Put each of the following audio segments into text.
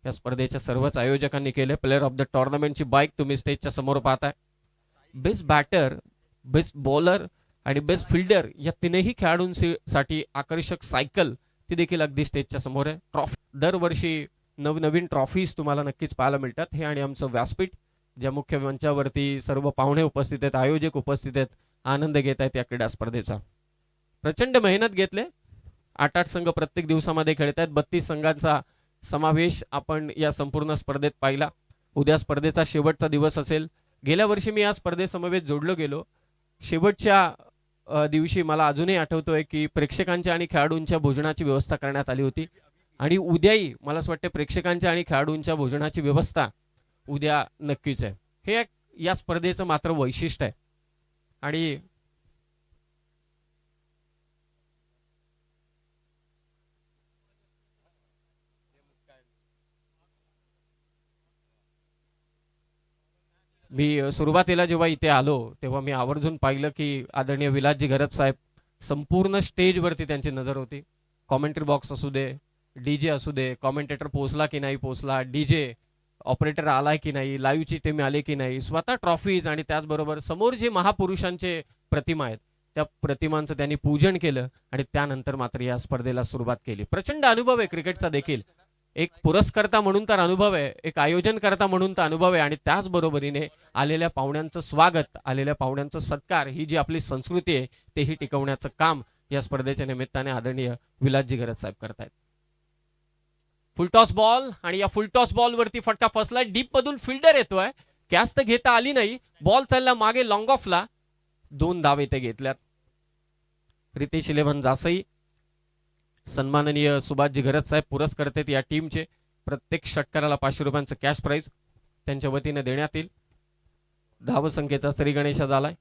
या स्पर्धेच्या सर्वच आयोजकांनी केले. प्लेअर ऑफ द टुर्नामेंटची बाईक तुम्ही स्टेजच्या समोर पाहताय. बेस्ट बॅटर, बेस्ट बॉलर आणि बेस्ट फिल्डर या तीनही खेळाडूंसाठी आकर्षक सायकल ती देखील अगदी स्टेजच्या समोर आहे. ट्रॉफी दरवर्षी नवनवीन ट्रॉफीज तुम्हाला नक्कीच पाहायला मिळतात. हे आणि आमचं व्यासपीठ ज्या मुख्य मंचावरती सर्व पाहुणे उपस्थित आहेत, आयोजक उपस्थित आहेत, आनंद घेत आहेत या क्रीडा स्पर्धेचा. प्रचंड मेहनत घेतले. 8-8 संघ प्रत्येक दिवसामध्ये खेळत आहेत. 32 संघांचा समावेश आपण या संपूर्ण स्पर्धेत पाहिला. उद्या स्पर्धेचा शेवटचा दिवस असेल. गेल्या वर्षी मी या स्पर्धेसमवेत जोडलो गेलो. शेवटच्या दिवशी मला अजूनही आठवतोय की प्रेक्षकांच्या आणि खेळाडूंच्या भोजनाची व्यवस्था करण्यात आली होती आणि उद्याही मला असं वाटतं प्रेक्षकांच्या आणि खेळाडूंच्या भोजनाची व्यवस्था उद्या नक्कीच आहे. हे या स्पर्धेचं मात्र वैशिष्ट्य आहे. आणि मी सुरुवातीला जेव्हा इथे आलो तेव्हा मी आवर्जून पाहिलं की आदरणीय विलासजी घरत साहेब संपूर्ण स्टेजवरती त्यांची नजर होती. कॉमेंट्री बॉक्स असू दे, डीजे असू दे, कॉमेंटेटर पोहोचला की नाही पोहोचला, डीजे ऑपरेटर आलाय की नाही, लाईव्हची टीम आली की नाही, स्वतः ट्रॉफीज आणि त्याचबरोबर समोर जे महापुरुषांचे प्रतिमा आहेत त्या प्रतिमांचं त्यांनी पूजन केलं आणि त्यानंतर मात्र या स्पर्धेला सुरुवात केली. प्रचंड अनुभव आहे क्रिकेटचा देखील. एक पुरस्कर्ता म्हणून तर अनुभव आहे, एक आयोजनकर्ता म्हणून तर अनुभव आहे आणि त्याचबरोबरीने आलेल्या पाहुण्यांचं स्वागत, आलेल्या पाहुण्यांचं सत्कार, ही जी आपली संस्कृती आहे तेही टिकवण्याचं काम या स्पर्धेच्या निमित्ताने आदरणीय विलासजी घरत साहेब करतायत. फुलटॉस बॉल आणि या फुलटॉस बॉल वरती फटका फसलाय. डीप मधून फिल्डर येतोय, कॅच तर घेता आली नाही. बॉल चालला मागे लॉंग ऑफला. 2 धाव इथे घेतल्यात. रितेश 11 जासई, सन्माननीय सुभाषजी घरत साहेब पुरस्कर्ते या टीमचे. प्रत्येक षटकाराला 500 रुपयांचं कॅश प्राइज त्यांच्या वतीने देण्यात येईल. धावसंख्येचा श्री गणेश झालाय.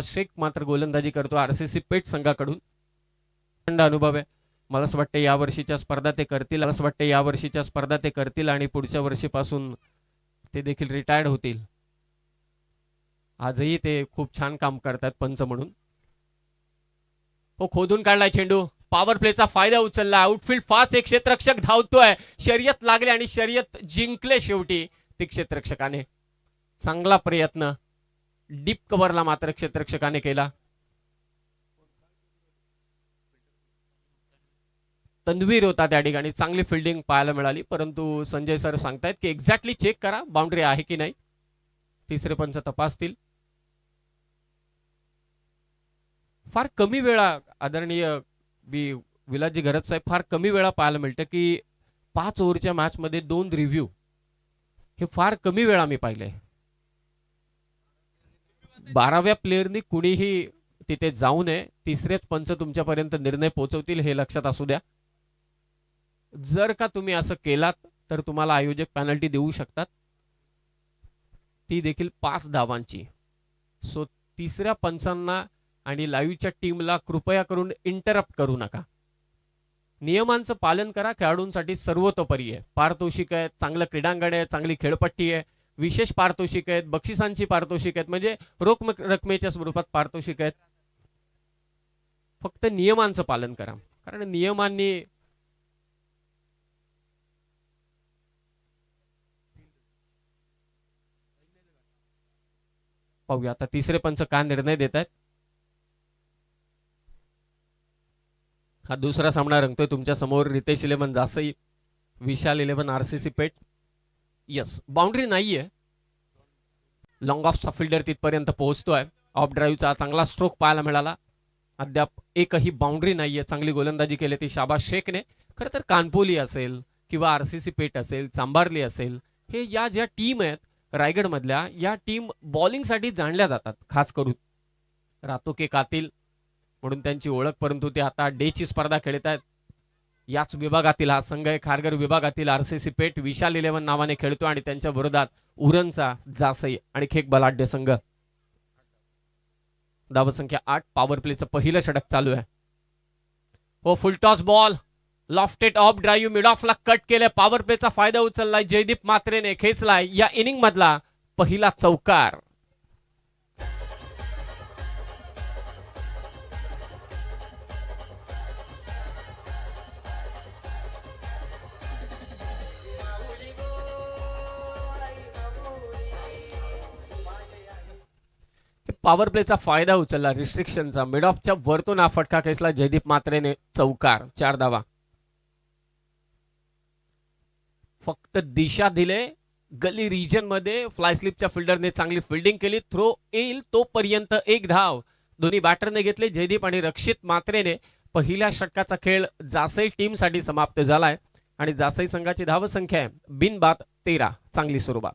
शेख मात्र गोलंदाजी करतो आरसीसी पेट संघाकडून. अनुभव आहे. मला असं वाटतं यावर्षीच्या स्पर्धा ते करतील. असं वाटतं यावर्षीच्या स्पर्धा ते करतील आणि पुढच्या वर्षीपासून ते देखील रिटायर्ड होतील. आजही ते खूप छान काम करतात पंच म्हणून. हो, खोदून काढलाय चेंडू. पॉवर प्लेचा फायदा उचलला. आउटफील्ड फास्ट एक क्षेत्ररक्षक धावतोय. शर्यत लागले आणि शर्यत जिंकले शेवटी ते क्षेत्ररक्षकाने. चांगला प्रयत्न डीप कव्हरला मात्र क्षेत्ररक्षकाने केला. तन्वीर होता त्या ठिकाणी. चांगली फिल्डिंग पाहायला मिळाली, परंतु संजय सर सांगतायत की एक्झॅक्टली चेक करा बाउंड्री आहे की नाही. तिसरे पंच तपासतील. फार कमी वेळा आदरणीय विलासजी घरत साहेब फार कमी वेळा पाहायला मिळतं की 5 ओव्हरच्या मॅच मध्ये 2 रिव्ह्यू. हे फार कमी वेळा मी पाहिलंय. 12व्या प्लेअरनी कुणीही तिथे जाऊ नये. तिसरेच पंच तुमच्यापर्यंत निर्णय पोहोचवतील हे लक्षात असू द्या. जर का तुम्ही असं केलात तर तुम्हाला आयोजक पेनल्टी देऊ शकतात, ती देखील 5 धावांची. सो तिसऱ्या पंचांना आणि लाईव्हच्या टीमला कृपया करून इंटरप्ट करू नका. नियमांचं पालन करा. खेळाडूंसाठी सर्वतोपरी आहे. पारितोषिक आहे, चांगलं क्रीडांगण आहे, चांगली खेळपट्टी आहे, विशेष पारितोषिक आहेत, बक्षिसांची पारितोषिक आहेत, म्हणजे रोख रकमेच्या स्वरूपात पारितोषिक आहेत. फक्त नियमांचं पालन करा, कारण नियमांनी पाहूया आता तिसरे पंच काय निर्णय देत आहेत. हा दुसरा सामना रंगतोय तुमच्या समोर. रितेश 11 जासई, विशाल 11 आरसीसी पेट. यस, बाउंड्री नाहीये. लॉंग ऑफचा फिल्डर तिथपर्यंत पोहोचतोय. ऑफ ड्राईव्हचा चांगला स्ट्रोक पाहायला मिळाला. अद्याप एकही बाउंड्री नाहीये. चांगली गोलंदाजी केली ती शाबाश शेखने. खरं तर कानपोली असेल किंवा आरसीसी पेट असेल, चांबारली असेल, हे या ज्या टीम आहेत रायगड मधल्या, या टीम बॉलिंगसाठी जाणल्या जातात. खास करून रातो के कातिल म्हणून त्यांची ओळख, परंतु ते आता डेची स्पर्धा खेळत आहेत. याच विभागातील हा संघ आहे. खारघर विभागातील आरसीसी पेट विशाल 11 नावाने खेळतो आणि त्यांच्या विरोधात उरणचा जासई आणि खेक बलाढ्य संघ. धावसंख्या 8. पॉवर प्लेचं पहिलं षटक चालू आहे. हो, full toss ball lofted off drive mid ऑफला कट केले. पॉवर प्लेचा फायदा उचललाय जयदीप मात्रेने. खेचलाय या इनिंग मधला पहिला चौकार. पॉवर प्लेचा फायदा उचलला रिस्ट्रिक्शनचा. मिड ऑफच्या वरतून हा फटका खेचला जयदीप मात्रेने. चौकार, 4 धावा. फक्त दिशा दिले गली रिजन मध्ये. फ्लाय स्लिपच्या फिल्डरने चांगली फिल्डिंग केली. थ्रो येईल तोपर्यंत 1 धाव दोन्ही बॅटरने घेतले. जयदीप आणि रक्षित मात्रेने पहिल्या षटकाचा खेळ जासई टीम साठी समाप्त झालाय आणि जासई संघाची धावसंख्या आहे बिनबाद 13. चांगली सुरुवात.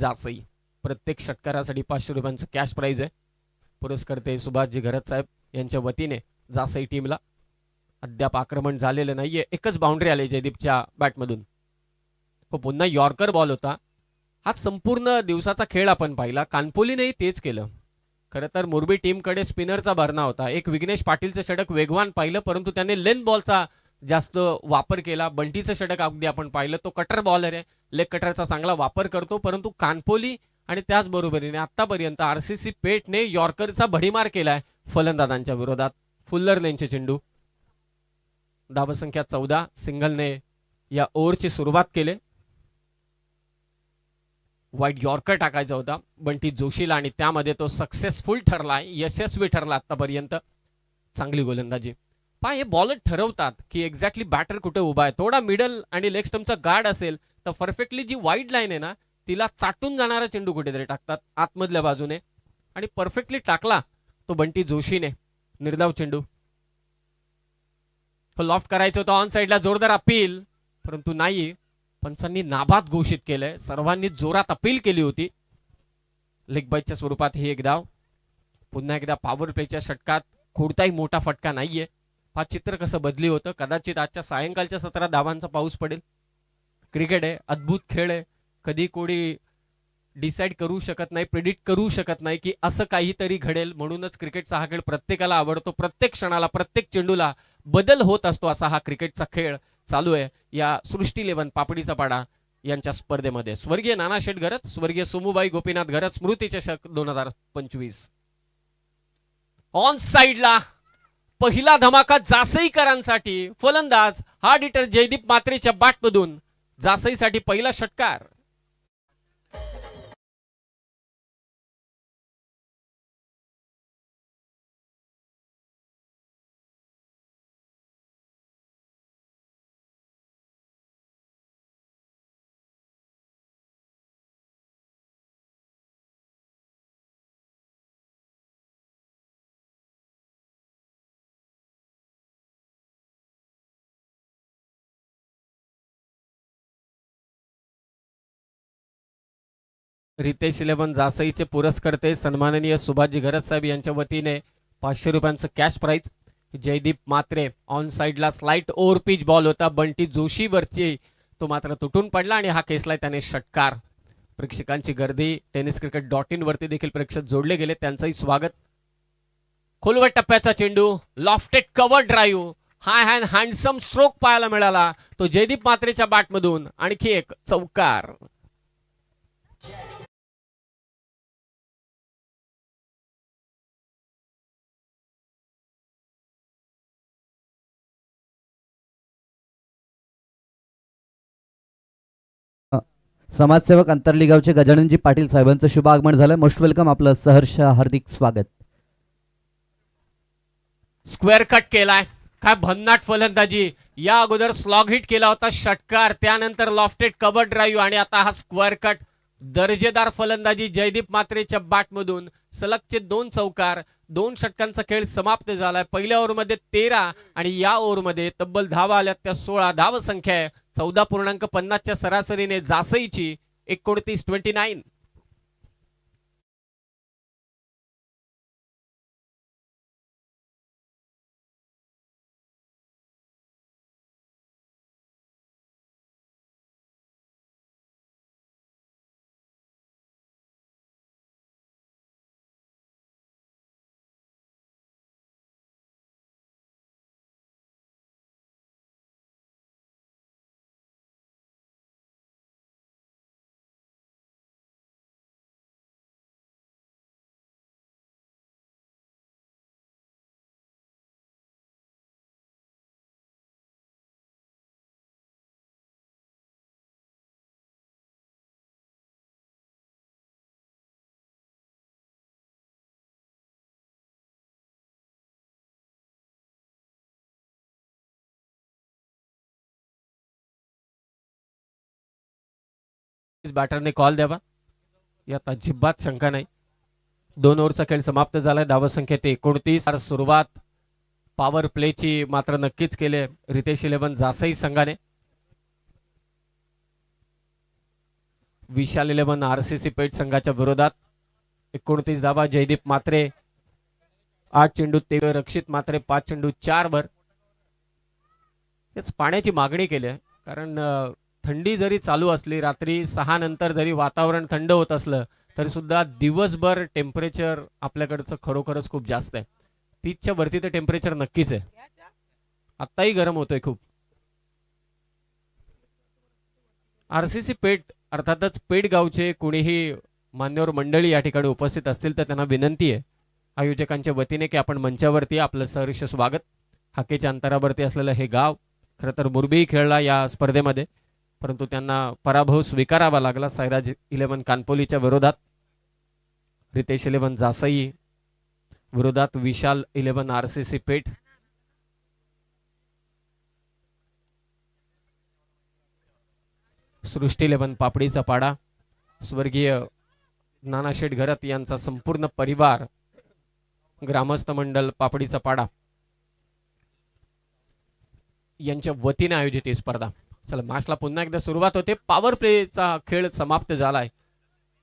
जासई प्रत्येक षटकारासाठी 500 रुपयांचं कॅश प्राइज आहे. पुरस्कर्ते सुभाषजी घरत साहेब यांच्या वतीने जासई टीमला. अद्याप आक्रमण झालेलं नाहीये. एकच बाउंड्री आली जयदीपच्या बॅटमधून. पुन्हा यॉर्कर बॉल होता. हा संपूर्ण दिवसाचा खेळ आपण पाहिला. कानपोलीनेही तेच केलं. खरं तर मोरबी टीमकडे स्पिनरचा भरणा होता. एक विघ्नेश पाटीलचं षटक वेगवान पाहिलं परंतु त्याने लेन बॉलचा जास्त वापर केला. बंटीचं षटक अगदी आपण पाहिलं. तो कटर बॉलर आहे. लेग कटरचा चांगला वापर करतो परंतु कानपोली आणि त्याचबरोबरीने आतापर्यंत आरसीसी पेठने यॉर्करचा भडीमार केलाय फलंदाजांच्या विरोधात. फुल्लर लेनचे चेंडू. धावसंख्या 14. सिंगलने या ओव्हरची सुरुवात केली. वाईट यॉर्कर टाकायचा होता बंटी जोशीला आणि त्यामध्ये तो सक्सेसफुल ठरलाय. यशस्वी ठरला आतापर्यंत. चांगली गोलंदाजी. पहा हे बॉलर ठरवतात की एक्झॅक्टली बॅटर कुठे उभा आहे. थोडा मिडल आणि लेग स्टंपचा गार्ड असेल तर परफेक्टली जी वाईड लाईन आहे ना तिला चाटून जाणारा चेंडू कुठेतरी टाकतात आतमधल्या बाजूने आणि परफेक्टली टाकला तो बंटी जोशीने. निर्धाव चेंडू. लॉफ्ट करायचं होतं ऑन साइडला. जोरदार अपील परंतु नाही. पंचांनी नाबाद घोषित केलंय. सर्वांनी जोरात अपील केली होती. लेग बाईटच्या स्वरूपात ही एक धाव. पुन्हा एकदा पॉवर प्लेच्या षटकात कोणताही मोठा फटका नाहीये. हा चित्र कसं बदली होतं. कदाचित आजच्या सायंकाळच्या 17 धावांचा पाऊस पडेल. क्रिकेट आहे, अद्भुत खेळ आहे. कधी कोणी डिसाइड करू शकत नाही, प्रेडिक्ट करू शकत नाही की असं काहीतरी घडेल. म्हणूनच क्रिकेटचा हा खेळ प्रत्येकाला आवडतो. प्रत्येक क्षणाला प्रत्येक चेंडूला बदल होत असतो. असा हा क्रिकेटचा खेळ चालू आहे या सृष्टी 11 पापडीचा पाडा यांच्या स्पर्धेमध्ये. स्वर्गीय नाना शेठ घरत, स्वर्गीय सोमूबाई गोपीनाथ घरत स्मृती चषक 2025. ऑन साइडला पहिला धमाका जासईकरांसाठी. फलंदाज हार्ड हिटर जयदीप मात्रेच्या बॅटमधून. जासईसाठी पहिला षटकार. रितेश 11 जासईचे पुरस्कर्ते सन्माननीय सुभाषजी घरत साहेब यांच्या वतीने 500 रुपयांचं cash prize. Jaydeep Mhatre on साइडला स्लाइट ओव्हर पिच बॉल होता बंटी जोशीवरची. तो मात्र तुटून पडला आणि हा केसलाय त्याने षटकार. प्रेक्षकांची गर्दी tenniscricket.in वरती देखील प्रेक्षक जोडले गेले. त्यांचंही स्वागत. खोलवट टप्प्याचा चेंडू. Lofted cover drive. High hand handsome stroke पाहायला मिळाला तो जयदीप मात्रेच्या बॅटमधून. आणखी एक चौकार. समाजसेवक अंतर्लीगावचे गजाननजी पाटील साहेबांचं शुभ आगमन झालं. Most welcome. आपलं सहर्ष हार्दिक स्वागत. स्क्वेअर कट केलाय. काय भन्नाट फलंदाजी. या अगोदर स्लॉग हिट केला होता षटकार. त्यानंतर लॉफ्टेड कव्हर ड्राईव्ह आणि आता हा स्क्वेअर कट. दर्जेदार फलंदाजी जयदीप मात्रेच्या बॅटमधून. सलगचे 2 चौकार, 2 षटकांचा खेळ समाप्त झालाय. पहिल्या ओव्हरमध्ये 13 आणि या ओव्हरमध्ये तब्बल धावा आल्यात त्या 16. धावसंख्या आहे 14.50च्या सरासरीने जासईची 29-29. बॅटरने कॉल द्यावा यात अजिबात शंका नाही. 2 ओव्हरचा खेळ समाप्त झालाय. धावसंख्या ते 29. सुरुवात पॉवर प्लेची मात्र नक्कीच केले रितेश 11 जासई संघाने. विशाल 11 आरसीसी पेठ संघाच्या विरोधात 29 धावा. जयदीप मात्रे 8 चेंडू 13. रक्षित मात्रे 5 चेंडू 4 वर. तेच पाण्याची मागणी केली आहे कारण थंडी जरी चालू असली, रात्री 6 नंतर जरी वातावरण थंड होत असलं तरी सुद्धा दिवसभर टेम्परेचर आपल्याकडचं खरोखरच खूप जास्त आहे. 30च्या वरती तर टेम्परेचर नक्कीच आहे. आत्ताही गरम होतोय खूप. आरसीसी पेठ अर्थातच पेठ गावचे कोणीही मान्यवर मंडळी या ठिकाणी उपस्थित असतील तर त्यांना विनंती आहे आयोजकांच्या वतीने की आपण मंचावरती आपलं सहर्ष स्वागत. हाकेच्या अंतरावरती असलेलं हे गाव खरं तर मुरबी खेळला या स्पर्धेमध्ये, परंतु त्यांना पराभव स्वीकारावा लागला सायराज 11 कानपोलीच्या विरोधात. रितेश 11 जासई विरोधात विशाल 11 आरसीसी पेठ. सृष्टी 11 पापडीचा पाडा. स्वर्गीय नानाशेठ घरत यांचा संपूर्ण परिवार, ग्रामस्थ मंडळ पापडीचा पाडा यांच्या वतीने आयोजित ही स्पर्धा. चला मॅचला पुन्हा एकदा सुरुवात होते. पॉवर प्लेचा खेळ समाप्त झालाय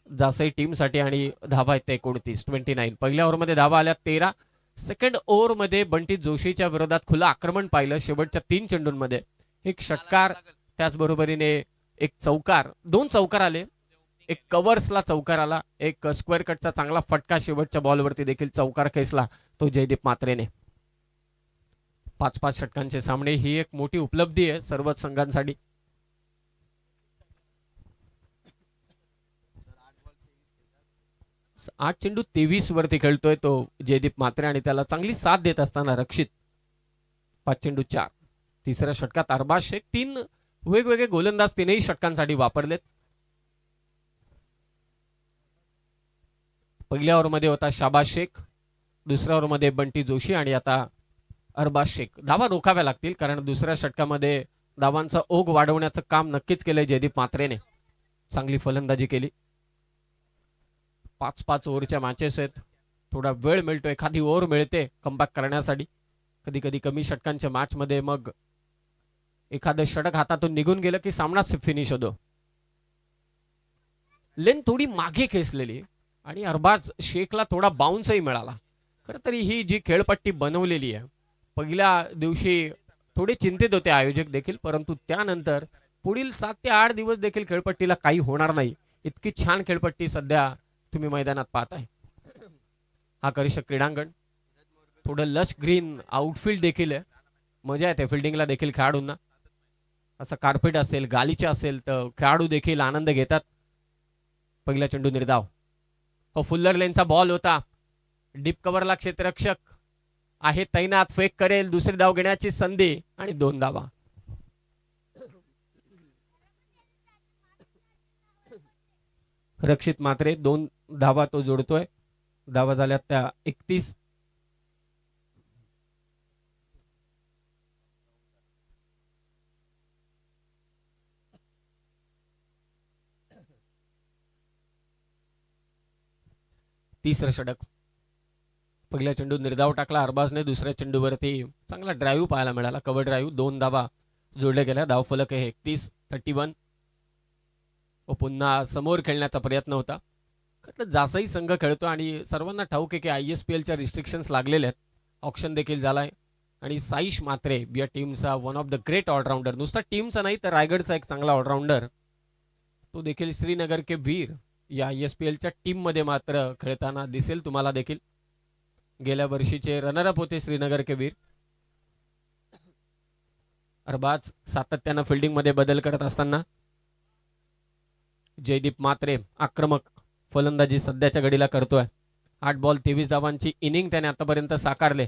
जासई टीमसाठी आणि धावा आहेत 29. पहिल्या ओव्हरमध्ये धावा आल्या 13. सेकंड ओव्हरमध्ये बंटी जोशीच्या विरोधात खुलं आक्रमण पाहिलं. शेवटच्या 3 चेंडूंमध्ये एक षटकार, त्याचबरोबरीने एक चौकार, 2 चौकार आले. एक कव्हर्सला चौकार आला, एक स्क्वेअर कटचा चांगला फटका शेवटच्या बॉलवरती देखील चौकार खेचला तो जयदीप मात्रेने. 5-5 षटकांचे सामने ही एक मोठी उपलब्धी आहे सर्वच संघांसाठी. आठ चेंडू 23 वरती खेळतोय तो जयदीप मात्रे आणि त्याला चांगली साथ देत असताना रक्षित 5 चेंडू 4. तिसऱ्या षटकात अरबाज शेख 3 वेगवेगळे गोलंदाज 3ही षटकांसाठी वापरलेत. पहिल्या ओव्हरमध्ये होता शाबाज शेख, दुसऱ्या ओव्हरमध्ये बंटी जोशी आणि आता अरबाज शेख. धावा रोखाव्या लागतील कारण दुसऱ्या षटकामध्ये धावांचा ओघ वाढवण्याचं काम नक्कीच केलंय जयदीप मात्रेने. चांगली फलंदाजी केली. 5-5 ओव्हरच्या मॅचेस आहेत. थोडा वेळ मिळतो, एखादी ओव्हर मिळते कमबॅक करण्यासाठी. कधी कधी कमी षटकांच्या मॅचमध्ये मग एखादं षटक हातातून निघून गेलं की सामनाच फिनिश होतो. लेन थोडी मागे खेचलेली आणि अरबाज शेखला थोडा बाउन्सही मिळाला. खरं तरी ही जी खेळपट्टी बनवलेली आहे, पहिल्या दिवशी थोडे चिंतित होते आयोजक देखील, परंतु त्यानंतर पुढील 7 ते 8 दिवस देखील खेळपट्टीला काही होणार नाही इतकी छान खेळपट्टी सध्या तुम्ही मैदानात पाहताय. आकर्षक क्रीडांगण, थोडं लश ग्रीन आउटफील्ड देखील आहे. मजा येते फिल्डिंगला देखील खेळाडूंना. असं कार्पेट असेल, गालीचा असेल तर खेळाडू देखील आनंद घेतात. पहिला चेंडू निर्धाव. हो, फुल्लर लेनचा बॉल होता. डीप कव्हरला क्षेत्ररक्षक आहे तैनात, फेक करेल, दुसरी धाव घेण्याची संधी आणि 2 धावा. रक्षित मात्रे 2 धावा तो जोडतोय. धावा झाल्या त्या 31. तिसरं षटक. पहिल्या चेंडू निर्धाव टाकला अरबाजने, दुसऱ्या चेंडूवरती चांगला ड्राईव्ह पाहायला मिळाला, कव्हर ड्राईव्ह, 2 धावा जोडल्या गेल्या. धावफलक आहे 31-31. व पुन्हा समोर खेळण्याचा प्रयत्न होता. जासाई संघ खेळतो आणि सर्वांना ठाऊक आहे की ISPLच्या रिस्ट्रिक्शन्स लागलेले आहेत. ऑप्शन देखील झालाय आणि साईश मात्रे या टीमचा one of the great allrounder, नुसता टीमचा नाही तर रायगडचा एक चांगला ऑलराऊंडर, तो देखील श्रीनगर के वीर या ISPLच्या टीममध्ये मात्र खेळताना दिसेल तुम्हाला देखील. गेल्या वर्षीचे रनरअप होते श्रीनगर के वीर. अरबाज सातत्यानं फिल्डिंगमध्ये बदल करत असताना जयदीप मात्रे आक्रमक फलंदाजी सध्याच्या घडीला करतोय. 8 बॉल 23 धावांची इनिंग त्याने आतापर्यंत साकारले.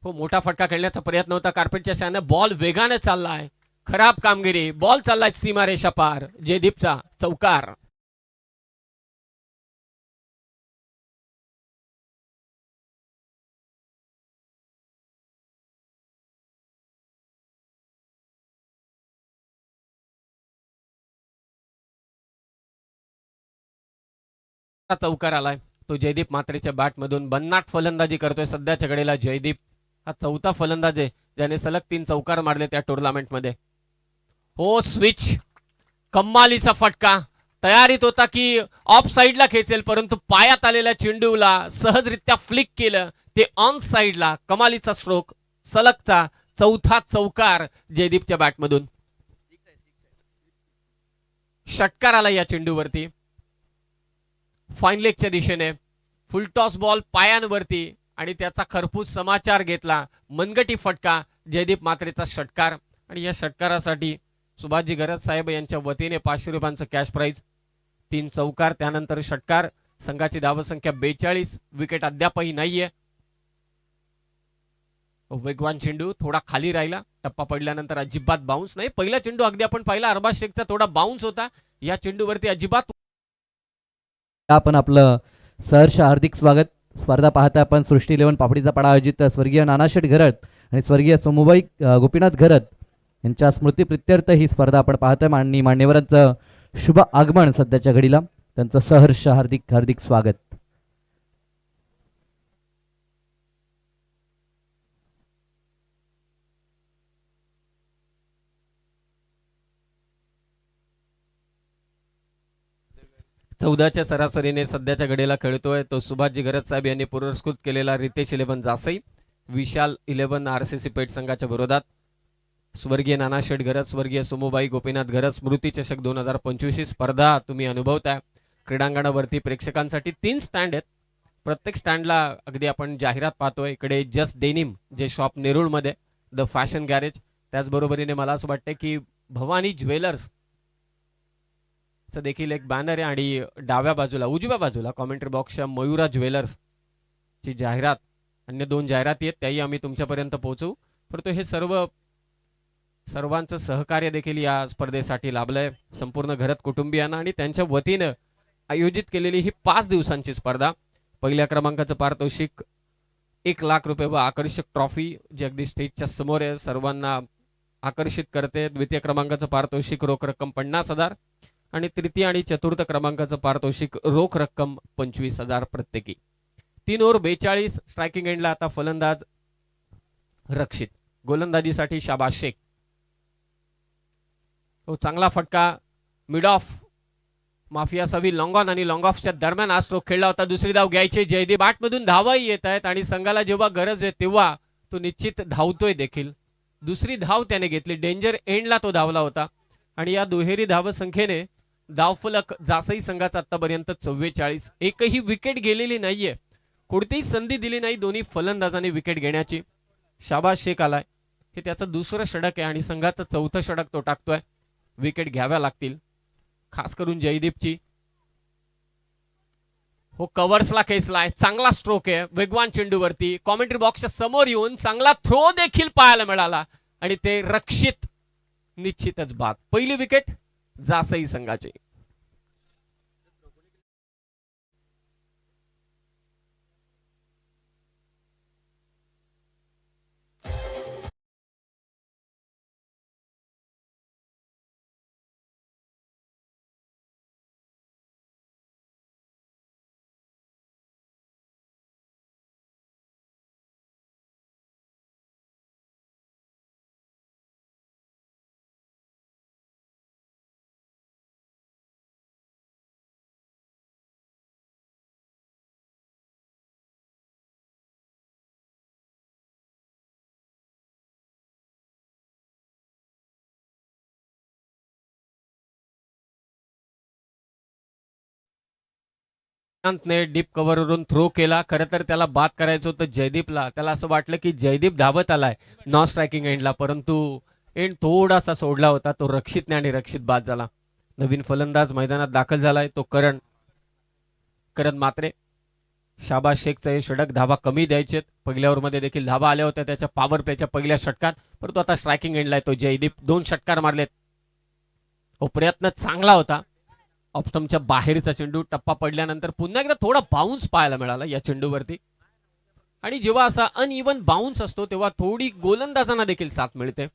हो, मोठा फटका खेळण्याचा प्रयत्न होता कार्पेटच्या शाने. बॉल वेगाने चाललाय, खराब कामगिरी. बॉल चाललाय सीमारेषा पार. जयदीपचा चौकार. चौकार आलाय तो जयदीप मात्रेच्या बॅटमधून. बन्नाट फलंदाजी करतोय सध्याच्या घडीला जयदीप. हा चौथा फलंदाज आहे ज्याने सलग 3 चौकार मारले त्या टुर्नामेंटमध्ये. हो, स्विच, कम्मालीचा फटका. तयारीत होता की ऑफ साइडला खेचेल, परंतु पायात आलेल्या चेंडूला सहजरित्या फ्लिक केलं ते ऑन साइडला. कमालीचा स्ट्रोक, सलगचा चौथा चौकार जयदीपच्या बॅटमधून. षटकार आला या चेंडूवरती फाईन लेगच्या दिशेने. फुलटॉस बॉल पायांवरती आणि त्याचा खरपूस समाचार घेतला. मनगटी फटका, जयदीप मात्रेचा षटकार. आणि या षटकारासाठी सुभाषजी गरज साहेब यांच्या वतीने 500 रुपयांचं कॅश प्राइज. 3 चौकार त्यानंतर षटकार. संघाची धावसंख्या 42. विकेट अद्यापही नाहीये. वेगवान चेंडू थोडा खाली राहिला. टप्पा पडल्यानंतर अजिबात बाउन्स नाही. पहिला चेंडू अगदी आपण पाहिला अरबाज शेखचा थोडा बाउन्स होता. या चेंडूवरती अजिबात. आपण आपलं सहर्ष हार्दिक स्वागत. स्पर्धा पाहता आपण सृष्टी 11 पापडीचा पाडा आयोजित स्वर्गीय नानाशेठ घरत आणि स्वर्गीय सोमूबाई गोपीनाथ घरत यांच्या स्मृतीप्रित्यर्थ ही स्पर्धा आपण पाहतोय. मान्यवरांचं शुभ आगमन सध्याच्या घडीला, त्यांचं सहर्ष हार्दिक हार्दिक स्वागत. चौदाच्या सरासरीने सध्याच्या घडीला खेळतोय तो सुभाषजी गरज साहेब यांनी पुरस्कृत केलेला रितेश 11 जासई, विशाल 11 RCC पेठ संघाच्या विरोधात. स्वर्गीय नानाशेठ घरत, स्वर्गीय सोमूबाई गोपीनाथ घरत स्मृती चषक 2025 ही स्पर्धा तुम्ही अनुभवताय. क्रीडांगणावरती प्रेक्षकांसाठी 3 स्टँड आहेत. प्रत्येक स्टँडला अगदी आपण जाहिरात पाहतोय. इकडे जस्ट डेनिम जे शॉप नेरूळमध्ये, द फॅशन गॅरेज, त्याचबरोबरीने मला असं वाटतं की भवानी ज्वेलर्स देखील एक बॅनर आहे. आणि डाव्या बाजूला उजव्या बाजूला कॉमेंट्री बॉक्सच्या मयुरा ज्वेलर्स ची जाहिरात. अन्य 2 जाहिराती आहेत त्याही आम्ही तुमच्यापर्यंत पोहोचवू. परंतु हे सर्वांचं सहकार्य देखील या स्पर्धेसाठी लाभलंय. संपूर्ण घरत कुटुंबियांना आणि त्यांच्या वतीनं आयोजित केलेली ही 5 दिवसांची स्पर्धा. पहिल्या क्रमांकाचं पारितोषिक 1 लाख रुपये व आकर्षक ट्रॉफी जी अगदी स्टेजच्या समोर आहे, सर्वांना आकर्षित करते. द्वितीय क्रमांकाचं पारितोषिक रोख रक्कम 50,000 आणि तृतीय आणि चतुर्थ क्रमांकाचं पारितोषिक रोख रक्कम 25,000 प्रत्येकी. 3 ओव्हर 42. स्ट्रायकिंग एंडला आता फलंदाज रक्षित. गोलंदाजीसाठी शाबाज शेख. तो चांगला फटका मिड ऑफ माफिया सवी लॉंग ऑन आणि लॉंग ऑफच्या दरम्यान हा स्ट्रोक खेळला होता. दुसरी धाव घ्यायची. जयदीप बॅटमधून धावाही येत आहेत आणि संघाला जेव्हा गरज आहे तेव्हा तो निश्चित धावतोय देखील. दुसरी धाव त्याने घेतली. डेंजर एंडला तो धावला होता आणि या दुहेरी धावसंख्येने धावफलक जासई संघाचा आतापर्यंत 44. एकही विकेट गेलेली नाहीये. कोणतीही संधी दिली नाही दोन्ही फलंदाजांनी विकेट घेण्याची. शाबाज शेख आलाय. हे त्याचं दुसरं षटक आहे आणि संघाचं 4थं षटक तो टाकतोय. विकेट घ्याव्या लागतील खास करून जयदीपची. हो, कव्हर्सला खेचलाय. चांगला स्ट्रोक आहे वेगवान चेंडूवरती. कॉमेंट्री बॉक्सच्या समोर येऊन चांगला थ्रो देखील पाहायला मिळाला आणि ते रक्षित. निश्चितच बाद. पहिली विकेट जासई संघाची. ने डीप कव्हरवरून थ्रो केला. खरं तर त्याला बाद करायचं होतं जयदीपला. त्याला असं वाटलं की जयदीप धावत आलाय नॉन स्ट्रायकिंग एंडला, परंतु एंड थोडासा सोडला होता तो रक्षितने आणि रक्षित बाद झाला. नवीन फलंदाज मैदानात दाखल झालाय तो करण मात्रे. शाबाज शेखचा हे षटक धावा कमी द्यायचे. पहिल्या ओव्हरमध्ये देखील धावा आल्या होत्या त्याच्या पॉवर प्लेच्या पहिल्या षटकात, परंतु आता स्ट्रायकिंग एंडला तो जयदीप 2 षटकार मारलेत. हो, प्रयत्न चांगला होता. ऑप्स्टमच्या बाहेरचा चेंडू टप्पा पडल्यानंतर पुन्हा एकदा थोडा बाउन्स पाहायला मिळाला या चेंडूवरती. आणि जेव्हा असा अनइव्हन बाउन्स असतो तेव्हा थोडी गोलंदाजांना देखील साथ मिळते.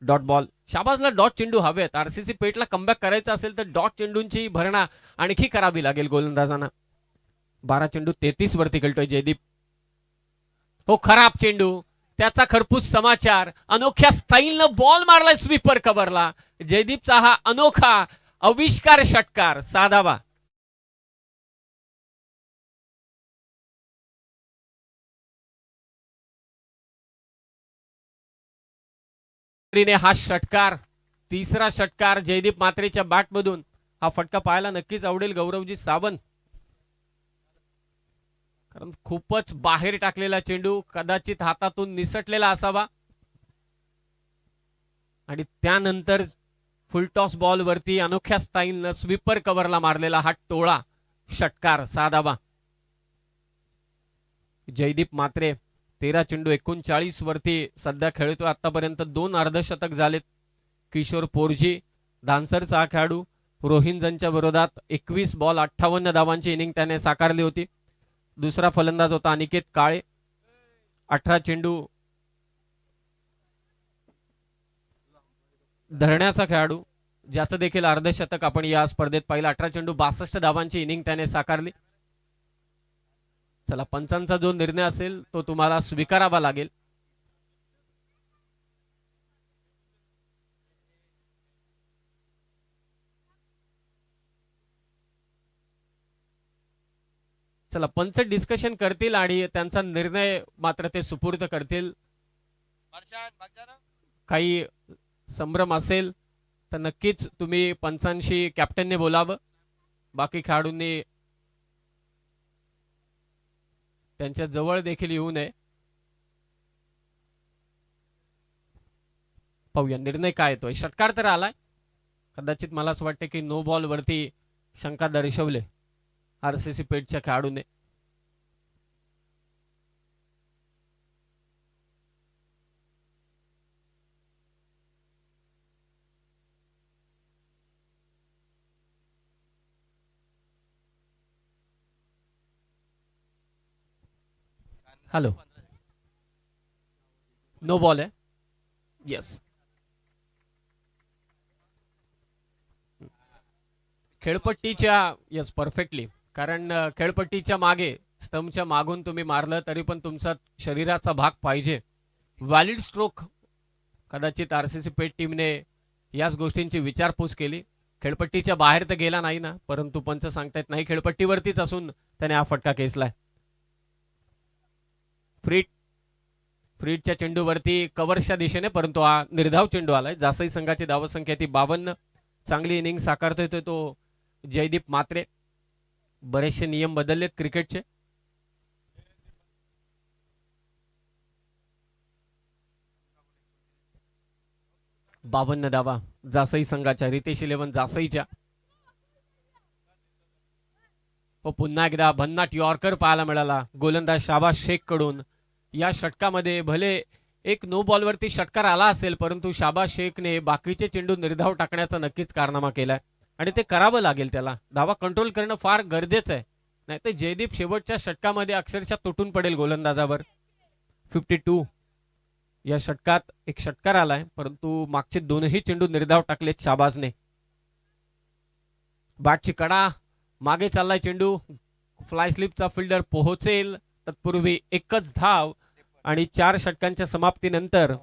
Dot ball. शाबाजला डॉट चेंडू हवेत. आरसीसी पेटला कमबॅक करायचा असेल तर डॉट चेंडूंची भरणा आणखी करावी लागेल गोलंदाजांना. 12 चेंडू 33 वरती खेळतोय जयदीप. हो, खराब चेंडू. त्याचा खरपूस समाचार. अनोख्या स्टाईलनं बॉल मारलाय स्वीपर कव्हरला. जयदीपचा हा अनोखा आविष्कार षटकार 6 धावा. हा षटकार, तिसरा षटकार जयदीप मात्रेच्या बॅटमधून. हा फटका पाहायला नक्कीच आवडेल गौरवजी सावंत, कारण खूपच बाहेर टाकलेला चेंडू कदाचित हातातून निसटलेला असावा. आणि त्यानंतर फुलटॉस बॉल वरती अनोख्या स्टाईलनं स्वीपर कव्हरला मारलेला हा टोळा षटकार 6 धावा. जयदीप मात्रे 13 चेंडू 39 वरती सध्या खेळतोय. आतापर्यंत 2 अर्धशतक झालेत. किशोर पोरजी धानसरचा खेळाडू रोहिंजनच्या विरोधात 21 बॉल 58 धावांची इनिंग त्याने साकारली होती. दुसरा फलंदाज होता अनिकेत काळे. 18 चेंडू धरण्याचा खेळाडू, ज्याचं देखील अर्धशतक आपण या स्पर्धेत पाहिलं. 18 चेंडू 62 धावांची इनिंग त्याने साकारली. चला, पंचांचा जो निर्णय असेल तो तुम्हाला स्वीकारावा लागेल. चला, पंच डिस्कशन करतील आणि त्यांचा निर्णय मात्र ते सुपूर्द करतील. काही संभ्रम असेल तर नक्कीच तुम्ही पंचांशी कॅप्टनने बोलावं. बाकी खेळाडूंनी त्यांच्या जवळ देखील येऊ नये. पाहूया निर्णय काय येतोय. षटकार तर आलाय. कदाचित मला असं वाटतं की नो बॉल वरती शंका दर्शवले आरसीसी पेटच्या खेळाडूने. हॅलो, नो बॉल आहे. येस, खेळपट्टीच्या येस परफेक्टली. कारण खेळपट्टीच्या मागे स्टंपच्या मागून तुम्ही मारलं तरी पण तुमचा शरीराचा भाग पाहिजे. Valid stroke. कदाचित आरसीसी पेट टीमने याच गोष्टींची विचारपूस केली. खेळपट्टीच्या बाहेर तर गेला नाही ना, परंतु पंच सांगतायत नाही खेळपट्टीवरतीच असून त्याने हा फटका खेचलाय. फ्रीडच्या चेंडूवरती कव्हर्सच्या दिशेने, परंतु हा निर्धाव चेंडू आलाय. जासई संघाची धावसंख्या ती 52. चांगली इनिंग साकारतोय तो जयदीप मात्रे. बरेचसे नियम बदललेत क्रिकेटचे. बावन्न धावा जासई संघाच्या, रितेश 11 जासईच्या. पुन्हा एकदा भन्नाट यॉर्कर पाहायला मिळाला गोलंदाज शाबाज शेख कडून. या षटकामध्ये भले एक नो बॉल वरती षटकार आला असेल, परंतु शाबाज शेखने बाकीचे चेंडू निर्धाव टाकण्याचा नक्कीच कारनामा केलाय आणि ते करावं लागेल. त्याला धावा कंट्रोल करणं फार गरजेचं आहे, नाहीतर जयदीप शेवटच्या षटकामध्ये अक्षरशः तुटून पडेल गोलंदाजावर. 52 या षटकात एक षटकार आलाय, परंतु मागचे दोनही चेंडू निर्धाव टाकलेत शाबाजने. बॅटची कडा, मागे चाललाय चेंडू. फ्लाय स्लिपचा फिल्डर पोहोचेल तत्पूर्वी एकच धाव आणि 4 षटकांच्या समाप्तीनंतर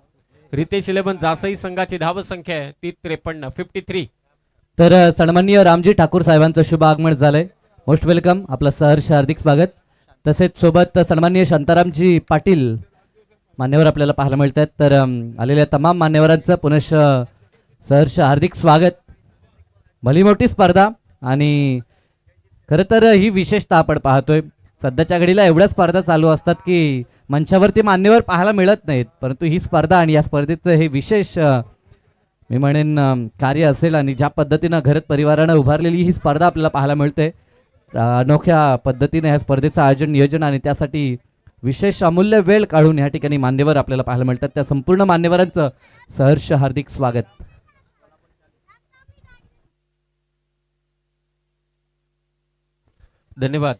रितेश 11 जासई संघाची धावसंख्या आहे ती 53. तर सन्माननीय रामजी ठाकूर साहेबांचं शुभ आगमन झालंय. मोस्ट वेलकम, आपलं सहर्ष हार्दिक स्वागत. तसेच सोबत सन्माननीय शांतारामजी पाटील मान्यवर आपल्याला पाहायला मिळत आहेत. तर आलेल्या तमाम मान्यवरांचं पुनश्च सहर्ष हार्दिक स्वागत. भली मोठी स्पर्धा आणि खरं तर ही विशेषता आपण पाहतोय सध्याच्या घडीला एवढ्या स्पर्धा चालू असतात की मंचावरती मान्यवर पाहायला मिळत नाहीत, परंतु ही स्पर्धा आणि या स्पर्धेचं हे विशेष मी म्हणेन कार्य असेल आणि ज्या पद्धतीनं घरत परिवारानं उभारलेली ही स्पर्धा आपल्याला पाहायला मिळते. अनोख्या पद्धतीने ह्या स्पर्धेचं आयोजन नियोजन आणि त्यासाठी विशेष अमूल्य वेळ काढून या ठिकाणी मान्यवर आपल्याला पाहायला मिळतात. त्या संपूर्ण मान्यवरांचं सहर्ष हार्दिक स्वागत. धन्यवाद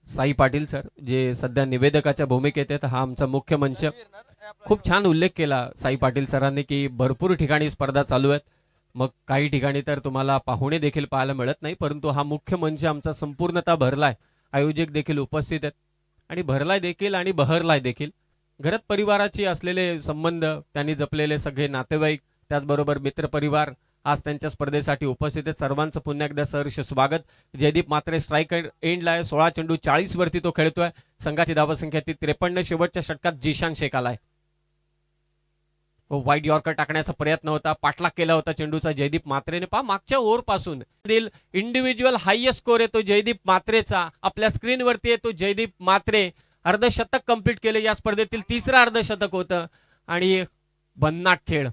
साई पाटील सर, जे सध्या निवेदकाच्या भूमिकेत आहेत. हा आमचा मुख्य मंच. खूप छान उल्लेख केला साई पाटील सरांनी की भरपूर ठिकाणी स्पर्धा चालू आहेत, मग काही ठिकाणी तर तुम्हाला पाहुणे देखील पाहायला मिळत नाही, परंतु हा मुख्य मंच आमचा संपूर्णतः भरलाय. आयोजक देखील उपस्थित आहेत आणि भरलाय देखील आणि बहरलाय देखील. घरत परिवाराची असलेले संबंध, त्यांनी जपलेले सगळे नातेवाईक, त्याचबरोबर मित्रपरिवार आज त्यांच्या स्पर्धेसाठी उपस्थित आहेत. सर्वांचं पुन्हा एकदा सहर्ष स्वागत. जयदीप मात्रे स्ट्राईक एंडला आहे. 16 चेंडू 40 वरती तो खेळतोय. संघाची धावसंख्या ती 53. शेवटच्या षटकात जिशान शेख आलाय. वाईट यॉर्कर टाकण्याचा प्रयत्न होता, पाठलाग केला होता चेंडूचा जयदीप मात्रेने. पहा मागच्या ओव्हर पासून इंडिव्हिज्युअल हायएस्ट स्कोर येतो जयदीप मात्रेचा. आपल्या स्क्रीनवरती येतो जयदीप मात्रे. अर्धशतक कंप्लीट केले. या स्पर्धेतील तिसरं अर्धशतक होतं आणि भन्नाट खेळ.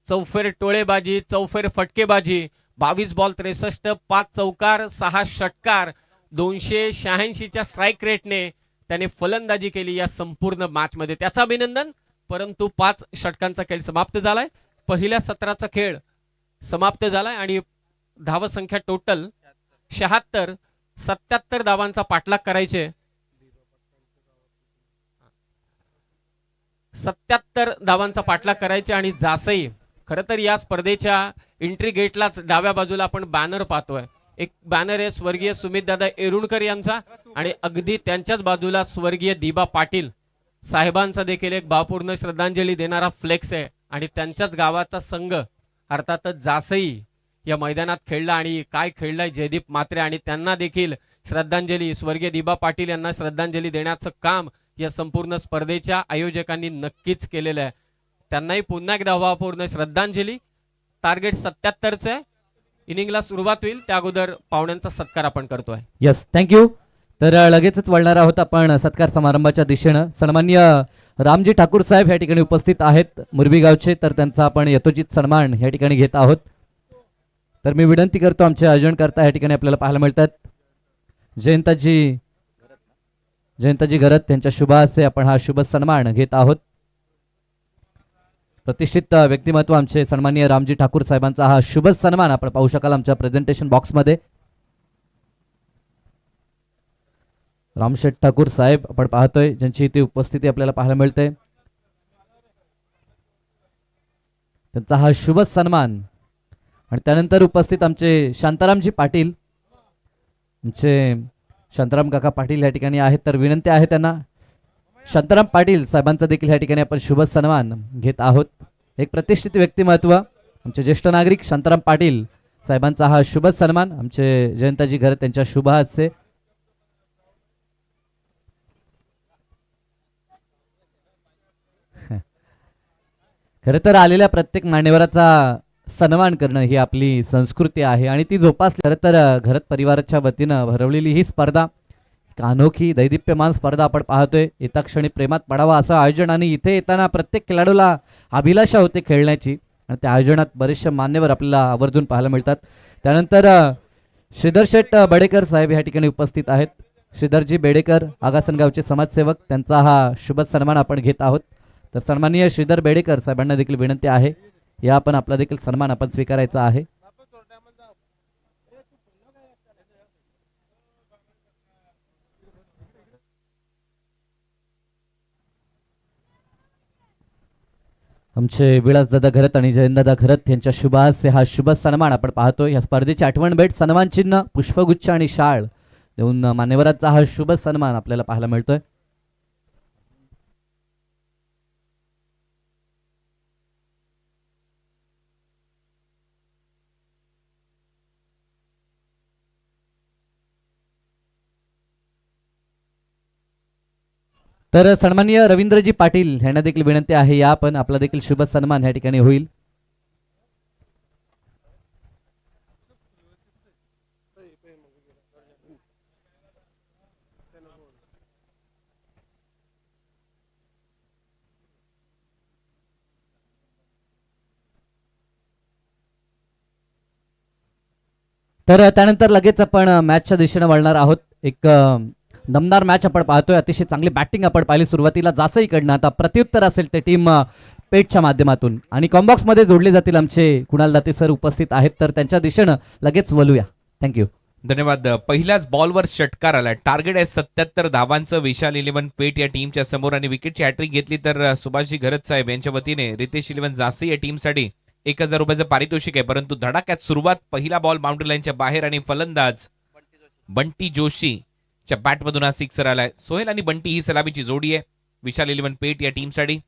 चौफेर टोळेबाजी, चौफेर फटकेबाजी. 22 बॉल 63, 5 चौकार 6 षटकार. 286च्या स्ट्राईक रेटने त्याने फलंदाजी केली या संपूर्ण मॅच मध्ये. त्याचं अभिनंदन. परंतु 5 षटकांचा खेळ समाप्त झालाय. पहिल्या सत्राचा खेळ समाप्त झालाय आणि धावसंख्या टोटल 76. 77 धावांचा पाठलाग करायचे. 77 धावांचा पाठलाग करायचे आणि जासई. खरं तर या स्पर्धेच्या एंट्री गेटलाच डाव्या बाजूला आपण बॅनर पाहतोय. एक बॅनर आहे स्वर्गीय सुमितदादा एरुणकर यांचा आणि अगदी त्यांच्याच बाजूला स्वर्गीय दिबा पाटील साहेबांचा देखील एक भावपूर्ण श्रद्धांजली देणारा फ्लेक्स आहे. आणि त्यांच्याच गावाचा संघ अर्थातच जासई या मैदानात खेळला आणि काय खेळलाय जयदीप मात्रे. आणि त्यांना देखील श्रद्धांजली, स्वर्गीय दिबा पाटील यांना श्रद्धांजली देण्याचं काम या संपूर्ण स्पर्धेच्या आयोजकांनी नक्कीच केलेलं आहे. त्यांनाही पुन्हा एकदा भावपूर्ण श्रद्धांजली. टार्गेट 77चं आहे. इनिंगला सुरुवात होईल त्या अगोदर पाहुण्यांचा सत्कार आपण करतोय. Yes, thank you. तर लगेचच वळणार आहोत आपण सत्कार समारंभाच्या दिशेनं. सन्माननीय रामजी ठाकूर साहेब या ठिकाणी उपस्थित आहेत मुरबी गावचे, तर त्यांचा आपण यथोचित सन्मान या ठिकाणी घेत आहोत. तर मी विनंती करतो आमचे आयोजनकर्ता या ठिकाणी आपल्याला पाहायला मिळतात जयंताजी घरत यांच्या शुभ हस्ते आपण हा शुभ सन्मान घेत आहोत. प्रतिष्ठित व्यक्तिमत्व आमचे सन्माननीय रामजी ठाकूर साहेबांचा हा शुभ सन्मान आपण पाहू शकाल आमच्या प्रेझेंटेशन बॉक्समध्ये. रामशेठ ठाकूर साहेब आपण पाहतोय, ज्यांची इथे उपस्थिती आपल्याला पाहायला मिळते. त्यांचा हा शुभ सन्मान. आणि त्यानंतर उपस्थित आमचे शांतारामजी पाटील, आमचे शांताराम काका पाटील या ठिकाणी आहेत. तर विनंती आहे त्यांना, शांताराम पाटील साहेबांचा देखील या ठिकाणी आपण शुभ सन्मान घेत आहोत. एक प्रतिष्ठित व्यक्तिमत्व आमचे ज्येष्ठ नागरिक शांताराम पाटील साहेबांचा हा शुभ सन्मान आमचे जयंताजी घरत त्यांच्या शुभ हस्ते. खरं तर आलेल्या प्रत्येक मान्यवराचा सन्मान करणं ही आपली संस्कृती आहे आणि ती जोपासली. खरं तर घरत परिवाराच्या वतीनं भरवलेली ही स्पर्धा अनोखी दैदिप्यमान स्पर्धा आपण पाहतोय. येता क्षणी प्रेमात पडावा असं आयोजन आणि इथे येताना प्रत्येक खेळाडूला अभिलाषा होते खेळण्याची आणि त्या आयोजनात बरेचसे मान्यवर आपल्याला आवर्जून पाहायला मिळतात. त्यानंतर श्रीधर शेठ बेडेकर साहेब या ठिकाणी उपस्थित आहेत. श्रीधरजी बेडेकर आगासनगावचे समाजसेवक, त्यांचा हा शुभ सन्मान आपण घेत आहोत. तर सन्माननीय श्रीधर बेडेकर साहेबांना देखील विनंती आहे, या आपण आपला देखील सन्मान आपण स्वीकारायचा आहे. आमचे विलासदादा घरत आणि जयंतदादा घरत यांच्या शुभ हस्ते हा शुभ सन्मान आपण पाहतोय. या स्पर्धेची आठवण भेट, सन्मान चिन्ह, पुष्पगुच्छ आणि शाळ देऊन मान्यवरांचा हा शुभ सन्मान आपल्याला पाहायला मिळतोय. तर सन्माननीय रवींद्रजी पाटील यांना देखील विनंती आहे, या पण आपला देखील शुभ सन्मान या ठिकाणी होईल. तर त्यानंतर लगेच आपण मॅचच्या दिशेने वळणार आहोत. एक दमदार मॅच आपण पाहतोय. अतिशय चांगली बॅटिंग आपण पाहिली सुरुवातीला जासईकडनं. आता प्रत्युत्तर असेल ते टीम पेटच्या माध्यमातून आणि कॉम्बॉक्स मध्ये जोडले जातील आमचे कुणाल दाते सर उपस्थित आहेत, तर त्यांच्या दिशेनं लगेच वळूया. थँक्यू. धन्यवाद. पहिल्याच बॉलवर षटकार आलाय. टार्गेट आहे 77 धावांचं विशाल इलेव्हन पेट या टीमच्या समोर आणि विकेटची हॅट्रिक घेतली तर सुभाषजी घरत साहेब यांच्या वतीने रितेश इलेव्हन जासी या टीमसाठी 1000 रुपयाचं पारितोषिक आहे. परंतु धडाक्यात सुरुवात, पहिला बॉल बाउंड्री लाईनच्या बाहेर आणि फलंदाज बंटी जोशीच्या बॅटमधून हा सिक्सर आलाय. सोहेल आणि बंटी ही सलामीची जोडी आहे विशाल इलेव्हन पेट या टीमसाठी.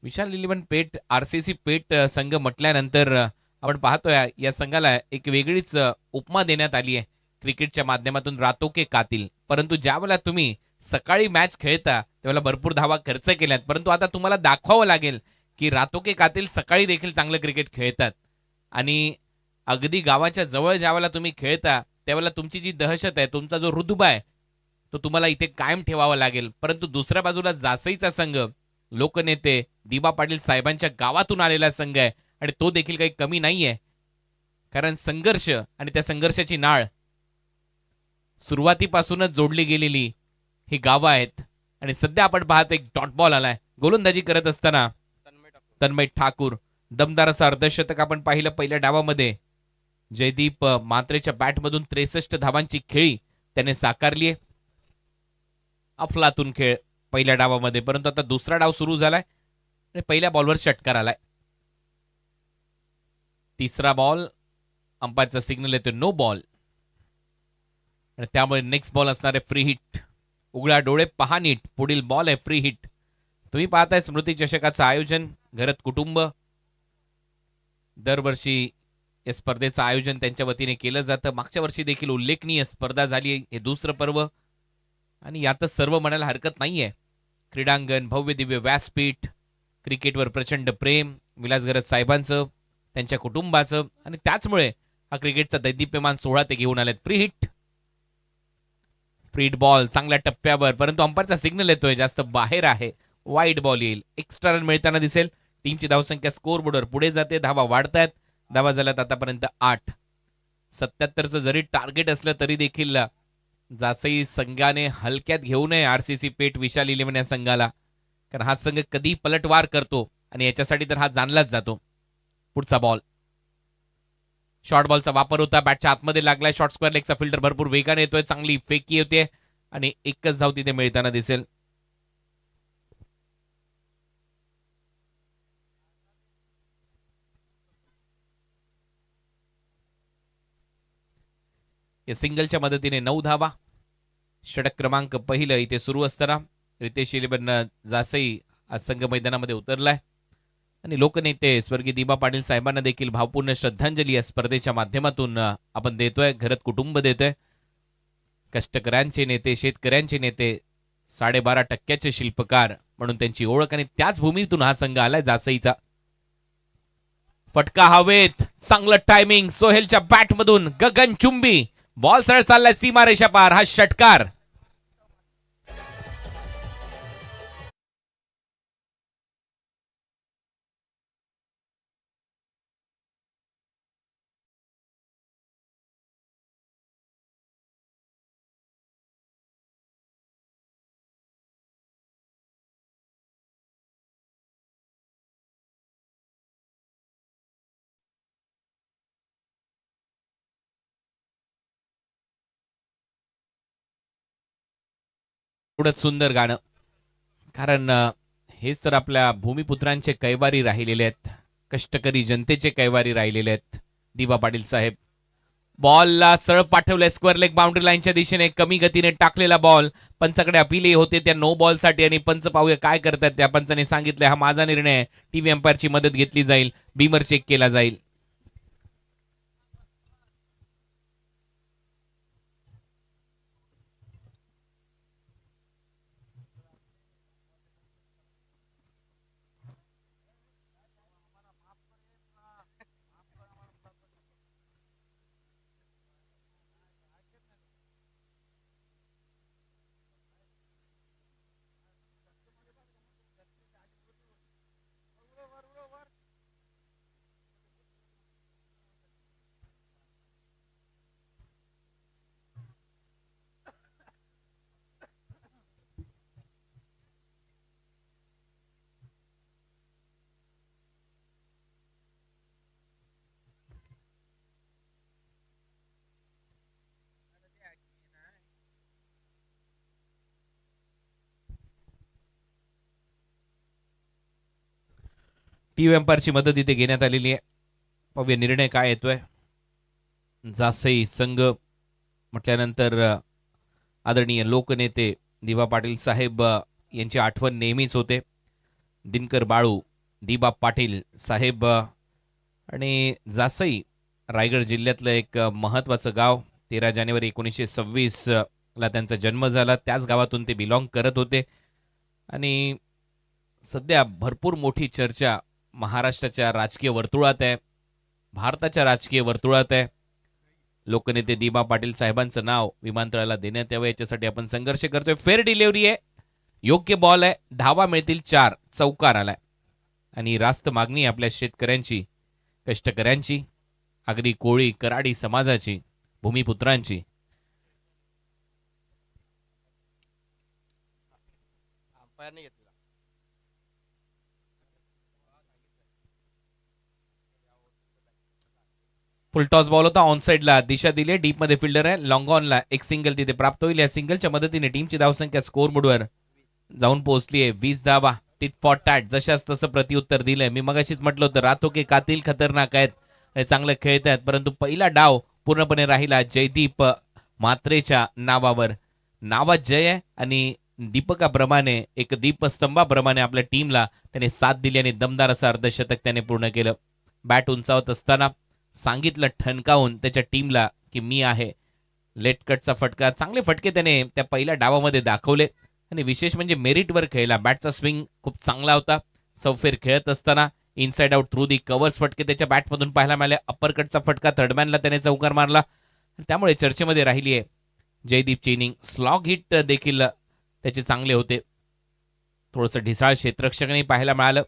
विशाल इलेव्हन पेट आरसीसी पेट संघ म्हटल्यानंतर आपण पाहतोय या संघाला एक वेगळीच उपमा देण्यात आली आहे क्रिकेटच्या माध्यमातून, रातो के कातिल. परंतु ज्यावेळेला तुम्ही सकाळी मॅच खेळता त्यावेळेला भरपूर धावा खर्च केल्यात, परंतु आता तुम्हाला दाखवावं लागेल की रातो के कातिल सकाळी देखील चांगलं क्रिकेट खेळतात. आणि अगदी गावाच्या जवळ ज्यावेळेला तुम्ही खेळता त्यावेळेला तुमची जी दहशत आहे, तुमचा जो रुतबा आहे, तो तुम्हाला इथे कायम ठेवावा लागेल. परंतु दुसऱ्या बाजूला जासईचा संघ लोकनेते दिबा पाटील साहेबांच्या गावातून आलेला संघ आहे आणि तो देखील काही कमी नाहीये. कारण संघर्ष आणि त्या संघर्षाची नाळ सुरुवातीपासूनच जोडली गेलेली ही गावं आहेत. आणि सध्या आपण पाहतो एक डॉट बॉल आलाय. गोलंदाजी करत असताना तन्मय ठाकूर दमदार असं अर्धशतक आपण पाहिलं पहिल्या डावामध्ये. जयदीप मात्रेच्या बॅटमधून 63 धावांची खेळी त्याने साकारली आहे. अफलातून खेळ पहिल्या डावामध्ये. परंतु आता दुसरा डाव सुरू झालाय आणि पहिल्या बॉलवर षटकार आलाय. तिसरा बॉल, अंपायरचा सिग्नल येतो नो बॉल आणि त्यामुळे नेक्स्ट बॉल असणार आहे फ्री हिट. उघडा डोळे पहा नीट, पुढील बॉल आहे फ्री हिट. तुम्ही पाहताय स्मृती चषकाचं आयोजन घरत कुटुंब दरवर्षी या स्पर्धेचं आयोजन त्यांच्या वतीने केलं जातं. मागच्या वर्षी देखील उल्लेखनीय स्पर्धा झाली. हे दुसरं पर्व आणि यातच सर्व म्हणायला हरकत नाहीये. क्रीडांगण, भव्य दिव्य व्यासपीठ, क्रिकेटवर प्रचंड प्रेम विलास घरत साहेबांचं, त्यांच्या कुटुंबाचं आणि त्याचमुळे हा क्रिकेटचा दैदिप्यमान सोहळा ते घेऊन आलेत. फ्री हिट, फ्रीड बॉल चांगल्या टप्प्यावर, परंतु अंपायरचा सिग्नल येतोय जास्त बाहेर आहे, वाईड बॉल येईल. एक्स्ट्रा रन मिळताना दिसेल. टीमची धावसंख्या स्कोर बोर्डवर पुढे जाते. धावा वाढतायत. धावा झाल्यात आतापर्यंत 8. 77चं जरी टार्गेट असलं तरी देखील जासई संघाने हलक्यात घेऊ नये आरसीसी पेट विशाल इलेव्हन या संघाला, कारण हा संघ कधी पलटवार करतो आणि याच्यासाठी तर हा जाणलाच जातो. पुढचा बॉल शॉर्ट बॉलचा वापर होता. बॅटच्या आतमध्ये लागलाय. शॉर्ट स्क्वेअर लेगचा फिल्डर भरपूर वेगाने येतोय. चांगली फेकी होते आणि एकच धाव तिथे मिळताना दिसेल. या सिंगलच्या मदतीने 9 धावा. षटक क्रमांक पहिलं इथे सुरू असताना रितेश इलेव्हन जासई आज संघ मैदानामध्ये उतरलाय आणि लोकनेते स्वर्गीय दिबा पाटील साहेबांना देखील भावपूर्ण श्रद्धांजली या स्पर्धेच्या माध्यमातून आपण देतोय. घरत कुटुंब देतोय. कष्टकऱ्यांचे नेते, शेतकऱ्यांचे नेते, 12.5% शिल्पकार म्हणून त्यांची ओळख आणि त्याच भूमीतून हा संघ आलाय जासईचा. फटका हवेत, चांगलं टायमिंग सोहेलच्या बॅटमधून गगनचुंबी बॉल सरळ चाललाय सीमारेषा पार. हा षटकार एवढंच सुंदर गाणं, कारण हेच तर आपल्या भूमिपुत्रांचे कैवारी राहिलेले आहेत. कष्टकरी जनतेचे कैवारी राहिलेले आहेत दिबा पाटील साहेब. बॉलला सरळ पाठवलंय स्क्वेअर लेग बाउंड्री लाईनच्या दिशेने. कमी गतीने टाकलेला बॉल. पंचाकडे अपीलही होते त्या नो बॉल साठी आणि पंच पाहूया काय करतात. त्या पंचाने सांगितलंय हा माझा निर्णय आहे. टीव्ही अंपायरची मदत घेतली जाईल. बीमर चेक केला जाईल. टीव्ही एम्पायरची मदत इथे घेण्यात आलेली आहे. पाहूया निर्णय काय येतोय. जासई संघ म्हटल्यानंतर आदरणीय लोकनेते दिबा पाटील साहेब यांची आठवण नेहमीच होते. दिनकर बाळू, दिबा पाटील साहेब आणि जासई रायगड जिल्ह्यातलं एक महत्त्वाचं गाव. 13 जानेवारी 1926 ला त्यांचा जन्म झाला. त्याच गावातून ते बिलॉंग करत होते आणि सध्या भरपूर मोठी चर्चा महाराष्ट्राच्या राजकीय वर्तुळात आहे, भारताच्या राजकीय वर्तुळात आहे. लोकनेते दिबा पाटील साहेबांचं नाव विमानतळाला देण्यात यावं याच्यासाठी आपण संघर्ष करतोय. फेअर डिलिव्हरी आहे, योग्य बॉल आहे, धावा मिळतील 4, चौकार आलाय आणि रास्त मागणी आपल्या शेतकऱ्यांची, कष्टकऱ्यांची, आगरी कोळी कराडी समाजाची, भूमिपुत्रांची. फुल टॉस बॉल होता, ऑन साइडला दिशा दिली, डीप मध्ये फिल्डर आहे, लॉंग ऑनला एक सिंगल तिथे प्राप्त होईल. या सिंगलच्या मदतीने टीमची धावसंख्या स्कोर बोर्डवर जाऊन पोहोचली आहे 20 धावा. टिट फॉर टॅट, जशाच तसं प्रत्युत्तर दिलंय. मी मगाशीच म्हटलं होतं रातो के कातिल खतरनाक आहेत, हे चांगले खेळत आहेत, परंतु पहिला डाव पूर्णपणे राहिला जयदीप म्हात्रेच्या नावावर. नावात जय आहे आणि दीपकाप्रमाणे एक दीपस्तंभाप्रमाणे आपल्या टीमला त्याने साथ दिली आणि दमदार असं अर्धशतक त्याने पूर्ण केलं. बॅट उंचावत असताना सांगितलं ठणकावून त्याच्या टीमला की मी आहे. लेट कटचा फटका, चांगले फटके त्याने त्या पहिल्या डावामध्ये दाखवले आणि विशेष म्हणजे मेरिटवर खेळला. बॅटचा स्विंग खूप चांगला होता. चौफेर खेळत असताना inside out through the covers फटके त्याच्या बॅटमधून पाहायला मिळाले. अप्पर कटचा फटका थर्डमॅनला त्याने चौकार मारला, त्यामुळे चर्चेमध्ये राहिली आहे जयदीपची इनिंग. स्लॉग हिट देखील त्याचे चांगले होते. थोडंसं ढिसाळ क्षेत्ररक्षकही पाहायला मिळालं.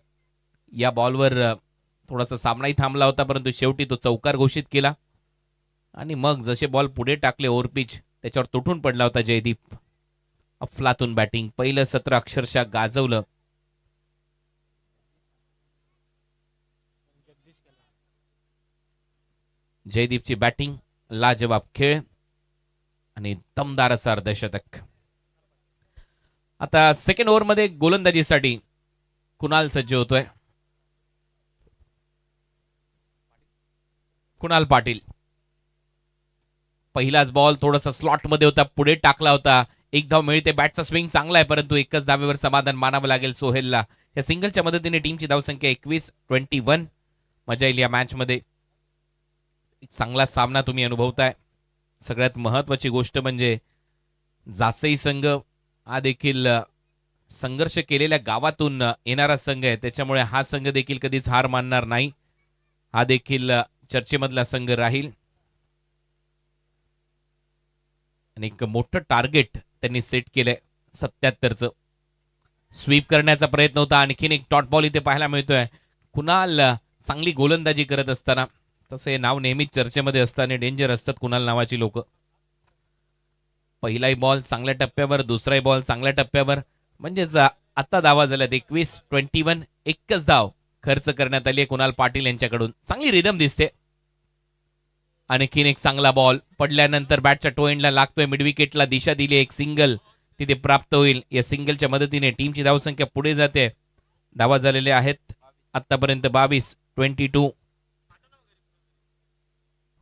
या बॉलवर थोडासा सामनाही थांबला होता, परंतु शेवटी तो चौकार घोषित केला आणि मग जसे बॉल पुढे टाकले ओव्हरपिच त्याच्यावर तुटून पडला होता जयदीप. अफलातून बॅटिंग, पहिलं सत्र अक्षरशः गाजवलं. जयदीपची बॅटिंग, लाजवाब खेळ आणि दमदार असा अर्धशतक. आता सेकंड ओव्हरमध्ये गोलंदाजीसाठी कुणाल सज्ज होतोय. कुणाल पाटील, पहिलाच बॉल थोडासा स्लॉट मध्ये होता, पुढे टाकला होता, एक धाव मिळते. बॅटचा स्विंग चांगला आहे, परंतु एकच धावेवर समाधान मानावं लागेल सोहेलला. या सिंगलच्या मदतीने टीमची धावसंख्या 21-21. मजा येईल या मॅच मध्ये. एक चांगला सामना तुम्ही अनुभवताय. सगळ्यात महत्वाची गोष्ट म्हणजे जासई संघ हा देखील संघर्ष केलेल्या गावातून येणारा संघ आहे, त्याच्यामुळे हा संघ देखील कधीच हार मानणार नाही. हा देखील चर्चेमधला संघ राहील आणि एक मोठं टार्गेट त्यांनी सेट केलंय 77चं. स्वीप करण्याचा प्रयत्न होता. आणखीन एक डॉट बॉल इथे पाहायला मिळतोय. कुणाल चांगली गोलंदाजी करत असताना, तसं हे नाव नेहमीच चर्चेमध्ये असतं आणि डेंजर असतात कुणाल नावाची लोक. पहिलाही बॉल चांगल्या टप्प्यावर, दुसराही बॉल चांगल्या टप्प्यावर, म्हणजेच आता धावा झाल्यात 21-21. एकच धाव खर्च करण्यात आली आहे कुणाल पाटील यांच्याकडून. चांगली रिदम दिसते. आणखीन एक चांगला बॉल पडल्यानंतर बॅटच्या टो एंडला लागतोय. मिडविकेटला दिशा दिली, एक सिंगल तिथे प्राप्त होईल. या सिंगलच्या मदतीने टीमची धावसंख्या पुढे जाते. धावा झालेले आहेत आतापर्यंत 22-22.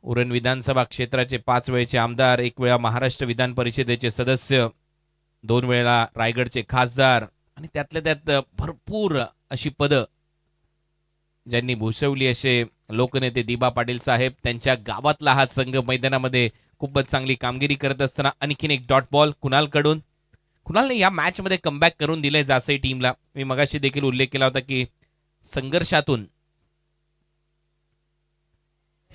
उरण विधानसभा क्षेत्राचे 5 वेळचे आमदार, 1 वेळा महाराष्ट्र विधान परिषदेचे सदस्य, 2 वेळा रायगडचे खासदार आणि त्यातल्या त्यात भरपूर अशी पदं ज्यांनी भूषवली असे लोकनेते दिबा पाटील साहेब. त्यांच्या गावातला हा संघ मैदानामध्ये खूपच चांगली कामगिरी करत असताना आणखीन एक डॉट बॉल कुणालकडून. कुणालने या मॅच मध्ये कमबॅक करून दिलंय जासई टीमला. मी मगाशी देखील उल्लेख केला होता की संघर्षातून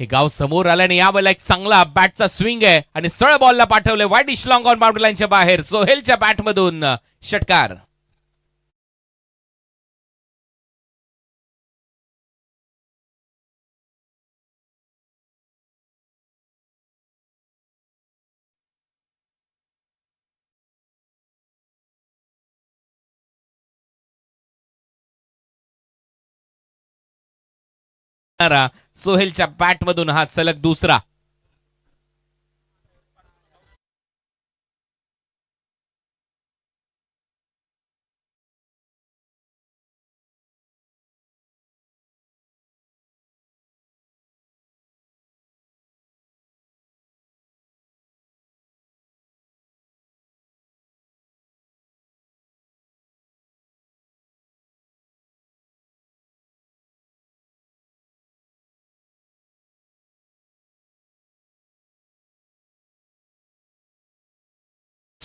हे गाव समोर आलं आणि यावेळेला एक चांगला बॅटचा स्विंग आहे आणि सरळ बॉलला पाठवलंय वाईडिश लॉंग ऑन बाउंड्री लाईनच्या बाहेर. सोहेलच्या बॅटमधून षटकार. सोहेलच्या बॅटमधून हा सलग दुसरा.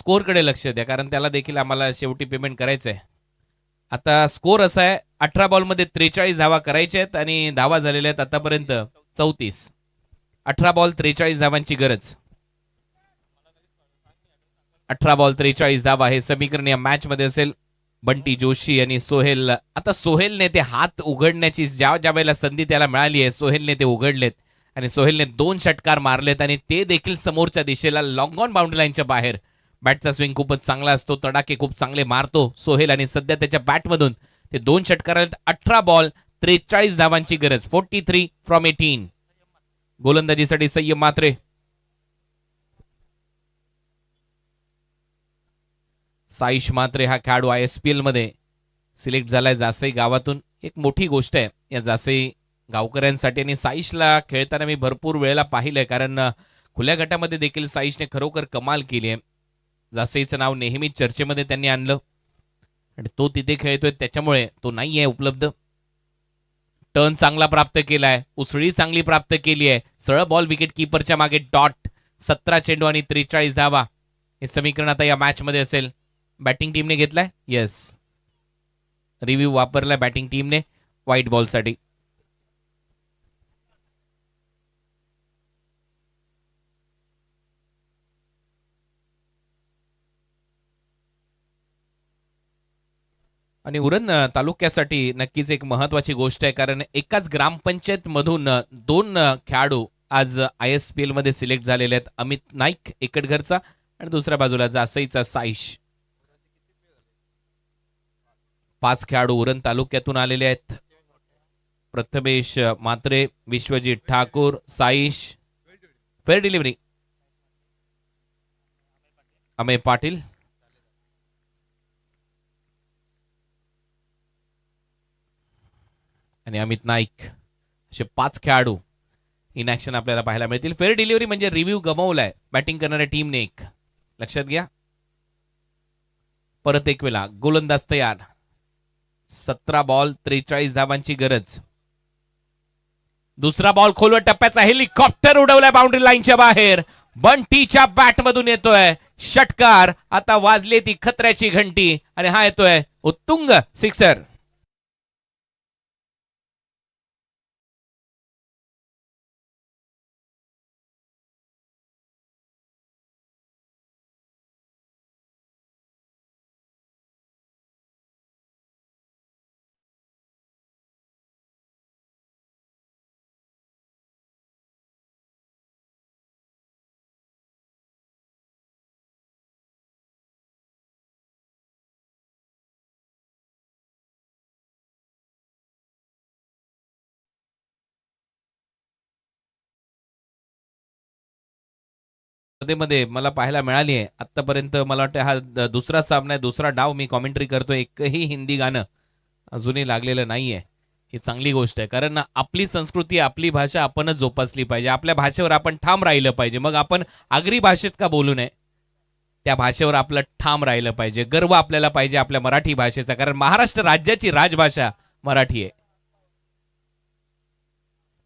स्कोअरकडे लक्ष द्या, कारण त्याला देखील आम्हाला शेवटी पेमेंट करायचं आहे. आता स्कोअर असा आहे, 18 बॉलमध्ये 43 धावा करायच्या आहेत आणि धावा झालेल्या आहेत आतापर्यंत 34. 18 बॉल 43 धावांची गरज. 18 बॉल 43 धावा हे समीकरण या मॅच मध्ये असेल. बंटी जोशी आणि सोहेल. आता सोहेलने ते हात उघडण्याची ज्या ज्या वेळेला संधी त्याला मिळाली आहे, सोहेलने ते उघडलेत आणि सोहेलने 2 षटकार मारलेत आणि ते देखील समोरच्या दिशेला लॉंग ऑन बाउंड्री लाईनच्या बाहेर. बॅटचा स्विंग खूपच चांगला असतो, तडाके खूप चांगले मारतो सोहेल आणि सध्या त्याच्या बॅटमधून ते 2 षटकार आहेत. 18 बॉल 43 धावांची गरज. 43 फ्रॉम 18. गोलंदाजीसाठी संयम मात्रे. साईश मात्रे हा खेळाडू ISPL मध्ये सिलेक्ट झालाय जासई गावातून. एक मोठी गोष्ट आहे या जासई गावकऱ्यांसाठी आणि साईशला खेळताना मी भरपूर वेळेला पाहिलंय, कारण खुल्या गटामध्ये देखील साईशने खरोखर कमाल केली आहे. जासईचं नाव नेहमीच चर्चेमध्ये त्यांनी आणलं आणि तो तिथे खेळतोय त्याच्यामुळे तो नाही आहे उपलब्ध. टर्न चांगला प्राप्त केलाय, उसळी चांगली प्राप्त केली आहे. सरळ बॉल विकेट कीपरच्या मागे डॉट. 17 चेंडू आणि 43 धावा हे समीकरण आता या मॅच मध्ये असेल. बॅटिंग टीमने घेतलाय, येस, रिव्ह्यू वापरलाय बॅटिंग टीमने व्हाईट बॉल साठी. आणि उरण तालुक्यासाठी नक्कीच एक महत्वाची गोष्ट आहे, कारण एकाच ग्रामपंचायत मधून 2 खेळाडू आज ISPL मध्ये सिलेक्ट झालेले आहेत. अमित नाईक एकटघरचा आणि दुसऱ्या बाजूला जासईचा साईश. 5 खेळाडू उरण तालुक्यातून आलेले आहेत. प्रथमेश मात्रे, विश्वजित ठाकूर, साईश. Fair delivery Amay Patil. आणि अमित नाईक असे 5 खेळाडू इन ऍक्शन आपल्याला पाहायला मिळतील. फेअर डिलिव्हरी म्हणजे रिव्ह्यू गमावलाय बॅटिंग करणाऱ्या टीमने एक. लक्षात घ्या. परत एक वेळा गोलंदाज तयार. 17 बॉल 43 धावांची गरज. दुसरा बॉल खोलवर टप्प्याचा हेलिकॉप्टर उडवलाय बाउंड्री लाईनच्या बाहेर. बंटीच्या बॅटमधून येतोय षटकार. आता वाजली ती खतऱ्याची घंटी आणि हा येतोय उत्तुंग सिक्सर. स्पर्धेमध्ये मला पाहायला मिळाली आहे आतापर्यंत. मला वाटतं हा दुसरा सामना आहे, दुसरा डाव मी कॉमेंट्री करतोय. एकही हिंदी गाणं अजूनही लागलेलं नाहीये. ही चांगली गोष्ट आहे, कारण आपली संस्कृती आपली भाषा आपणच जोपासली पाहिजे. आपल्या भाषेवर आपण ठाम राहिलं पाहिजे. मग आपण आगरी भाषेत का बोलू नये, त्या भाषेवर आपलं ठाम राहिलं पाहिजे. गर्व आपल्याला पाहिजे आपल्या मराठी भाषेचा, कारण महाराष्ट्र राज्याची राजभाषा मराठी आहे.